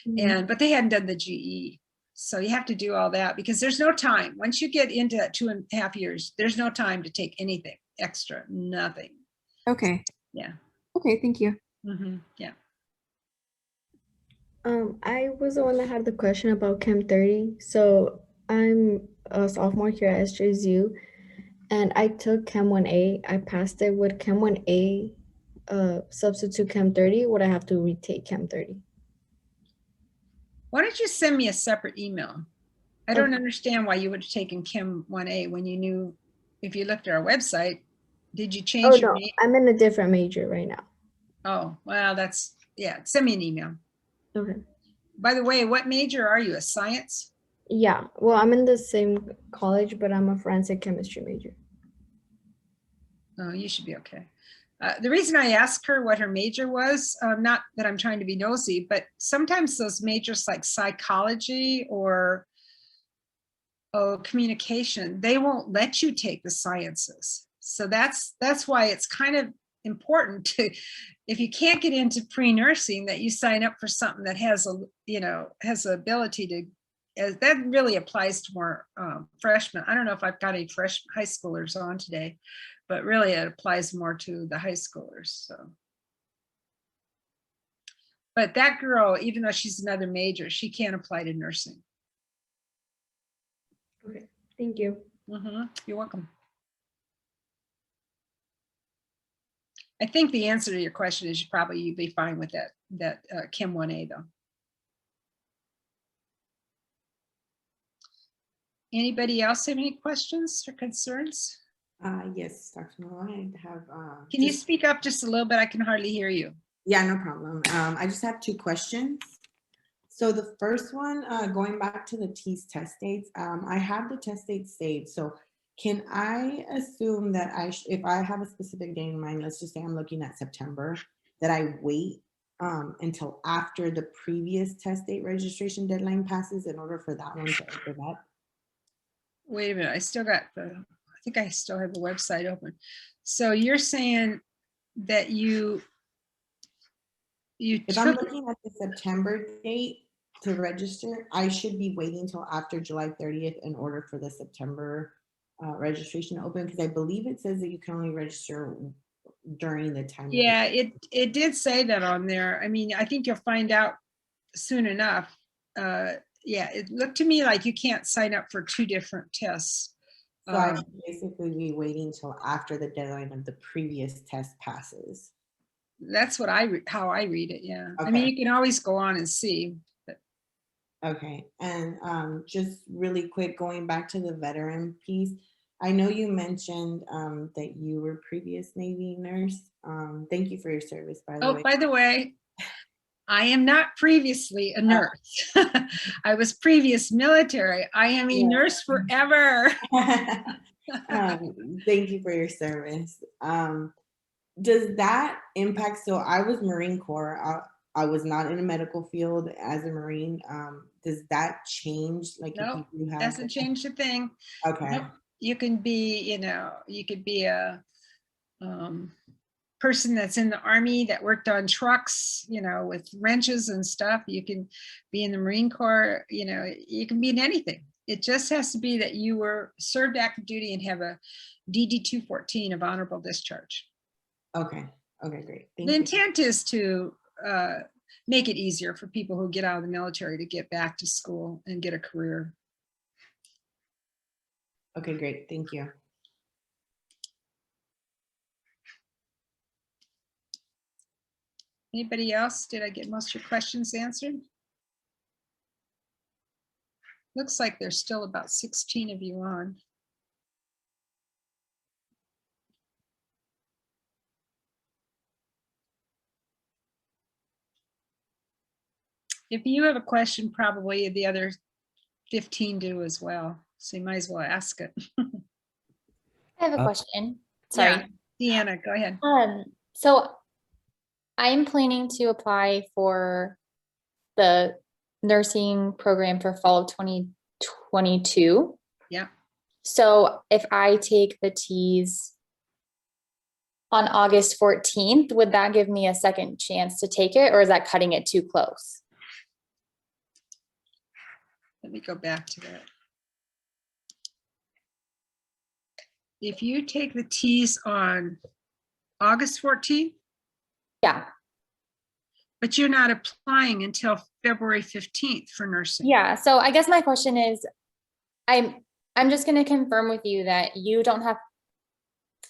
Mhm. but they hadn't done the GE. So you have to do all that because there's no time. Once you get into that 2.5 years, there's no time to take anything extra, nothing. Okay. Yeah. Okay, thank you. Yeah. I was the one that had the question about Chem 30. So I'm a sophomore here at SJSU, and I took Chem 1A. I passed it. Would Chem 1A substitute Chem 30? Would I have to retake Chem 30? Why don't you send me a separate email? I don't Okay. understand why you would have taken Chem 1A when you knew, if you looked at our website, did you Oh change your no, name? I'm in a different major right now. Oh, well, yeah, send me an email. Okay. By the way, what major are you? A science? Yeah. Well, I'm in the same college, but I'm a forensic chemistry major. Oh, you should be okay. The reason I asked her what her major was, not that I'm trying to be nosy, but sometimes those majors like psychology or communication, they won't let you take the sciences. So that's why it's kind of important to, if you can't get into pre-nursing, that you sign up for something that has has the ability to, that really applies to more freshmen. I don't know if I've got any fresh high schoolers on today, but really it applies more to the high schoolers. So, but that girl, even though she's another major, she can't apply to nursing. Okay. Thank you. You're welcome. I think the answer to your question is you'd be fine with that Chem 1A though. Anybody else have any questions or concerns? Yes, Dr. Malloy, I have. Can you speak up just a little bit? I can hardly hear you. Yeah, no problem. I just have 2 questions. So the first one, going back to the TEAS test dates, I have the test dates saved. So can I assume that if I have a specific date in mind, let's just say I'm looking at September, that I wait until after the previous test date registration deadline passes in order for that one to open up? Wait a minute, I think I still have the website open. So you're saying that if I'm looking at the September date to register, I should be waiting until after July 30th in order for the September registration to open, because I believe it says that you can only register during the time. Yeah, it did say that on there. I mean, I think you'll find out soon enough. Yeah, it looked to me like you can't sign up for 2 different tests. So I should basically be waiting until after the deadline of the previous test passes. That's what how I read it. Yeah. Okay. I mean, you can always go on and see. But. Okay. And just really quick, going back to the veteran piece, I know you mentioned that you were previous Navy nurse. Thank you for your service, by the way. Oh, by the way, I am not previously a nurse. I was previous military. I am a nurse forever. Thank you for your service. Does that impact? So I was Marine Corps. I was not in a medical field as a Marine. Does that change? Like, no, if you have doesn't change a thing. Okay. Nope. You can be, you could be a person that's in the Army that worked on trucks, with wrenches and stuff. You can be in the Marine Corps, you can be in anything. It just has to be that you were served active duty and have a DD 214 of honorable discharge. Okay. Okay, great. The intent is to make it easier for people who get out of the military to get back to school and get a career. Okay, great. Thank you. Anybody else? Did I get most of your questions answered? Looks like there's still about 16 of you on. If you have a question, probably the other 15 do as well. So you might as well ask it. I have a question. Sorry. Yeah. Deanna, go ahead. So I'm planning to apply for the nursing program for fall of 2022. Yeah. So if I take the TEAS on August 14th, would that give me a second chance to take it, or is that cutting it too close? Let me go back to that. If you take the T's on August 14th, Yeah. but you're not applying until February 15th for nursing. Yeah. So I guess my question is, I'm just going to confirm with you that you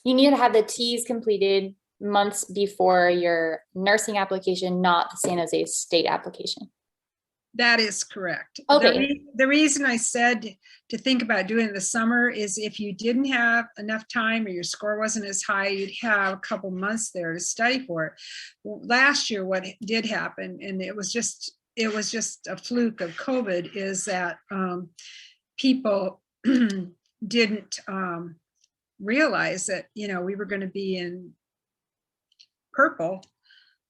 need to have the T's completed months before your nursing application, not the San Jose State application. That is correct. Okay. The reason I said to think about doing it in the summer is if you didn't have enough time or your score wasn't as high, you'd have a couple months there to study for it. Last year, what did happen, and it was just a fluke of COVID, is that people didn't realize that, you know, we were going to be in purple.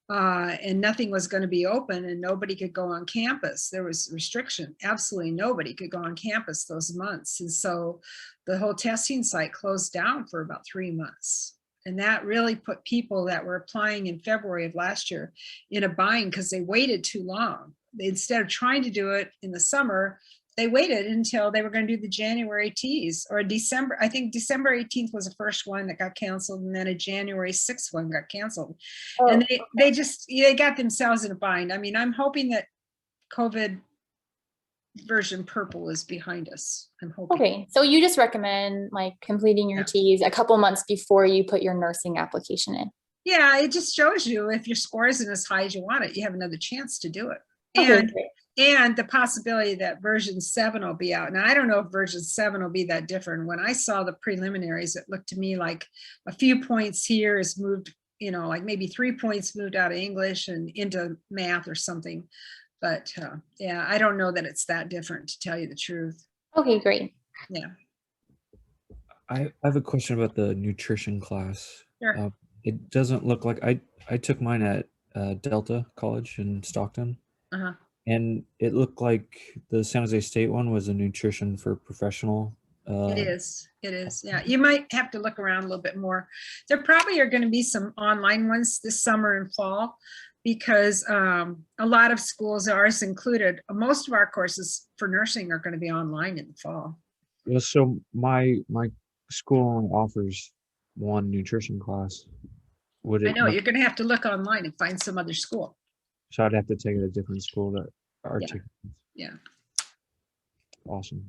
And nothing was going to be open and nobody could go on campus. There was restriction. Absolutely nobody could go on campus those months. And so the whole testing site closed down for about 3 months. And that really put people that were applying in February of last year in a bind because they waited too long. Instead of trying to do it in the summer, they waited until they were going to do the January T's, or December. I think December 18th was the first one that got canceled, and then a January 6th one got canceled. Oh, and they got themselves in a bind. I mean, I'm hoping that COVID version purple is behind us. I'm hoping. Okay. So you just recommend like completing your T's a couple months before you put your nursing application in. Yeah, it just shows you if your score isn't as high as you want it, you have another chance to do it. Okay, And the possibility that version 7 will be out. Now, I don't know if version 7 will be that different. When I saw the preliminaries, it looked to me like a few points here is moved, you know, like maybe 3 points moved out of English and into math or something. But yeah, I don't know that it's that different, to tell you the truth. Okay, great. Yeah. I have a question about the nutrition class. Sure. It doesn't look like I took mine at Delta College in Stockton. Uh-huh. And it looked like the San Jose State one was a nutrition for professional. It is. Yeah, you might have to look around a little bit more. There probably are going to be some online ones this summer and fall, because a lot of schools, ours included, most of our courses for nursing are going to be online in the fall. Well, so my school only offers one nutrition class. Would it? I know you're going to have to look online and find some other school. So I'd have to take it at a different school that articulates. Yeah. Awesome.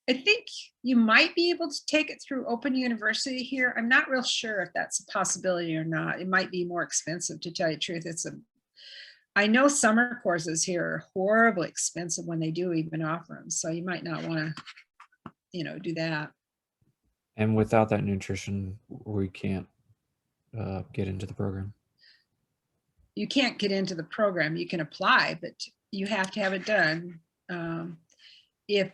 I think you might be able to take it through Open University here. I'm not real sure if that's a possibility or not. It might be more expensive, to tell you the truth. I know summer courses here are horribly expensive when they do even offer them. So you might not want to, you know, do that. And without that nutrition, we can't get into the program. You can't get into the program. You can apply, but you have to have it done. If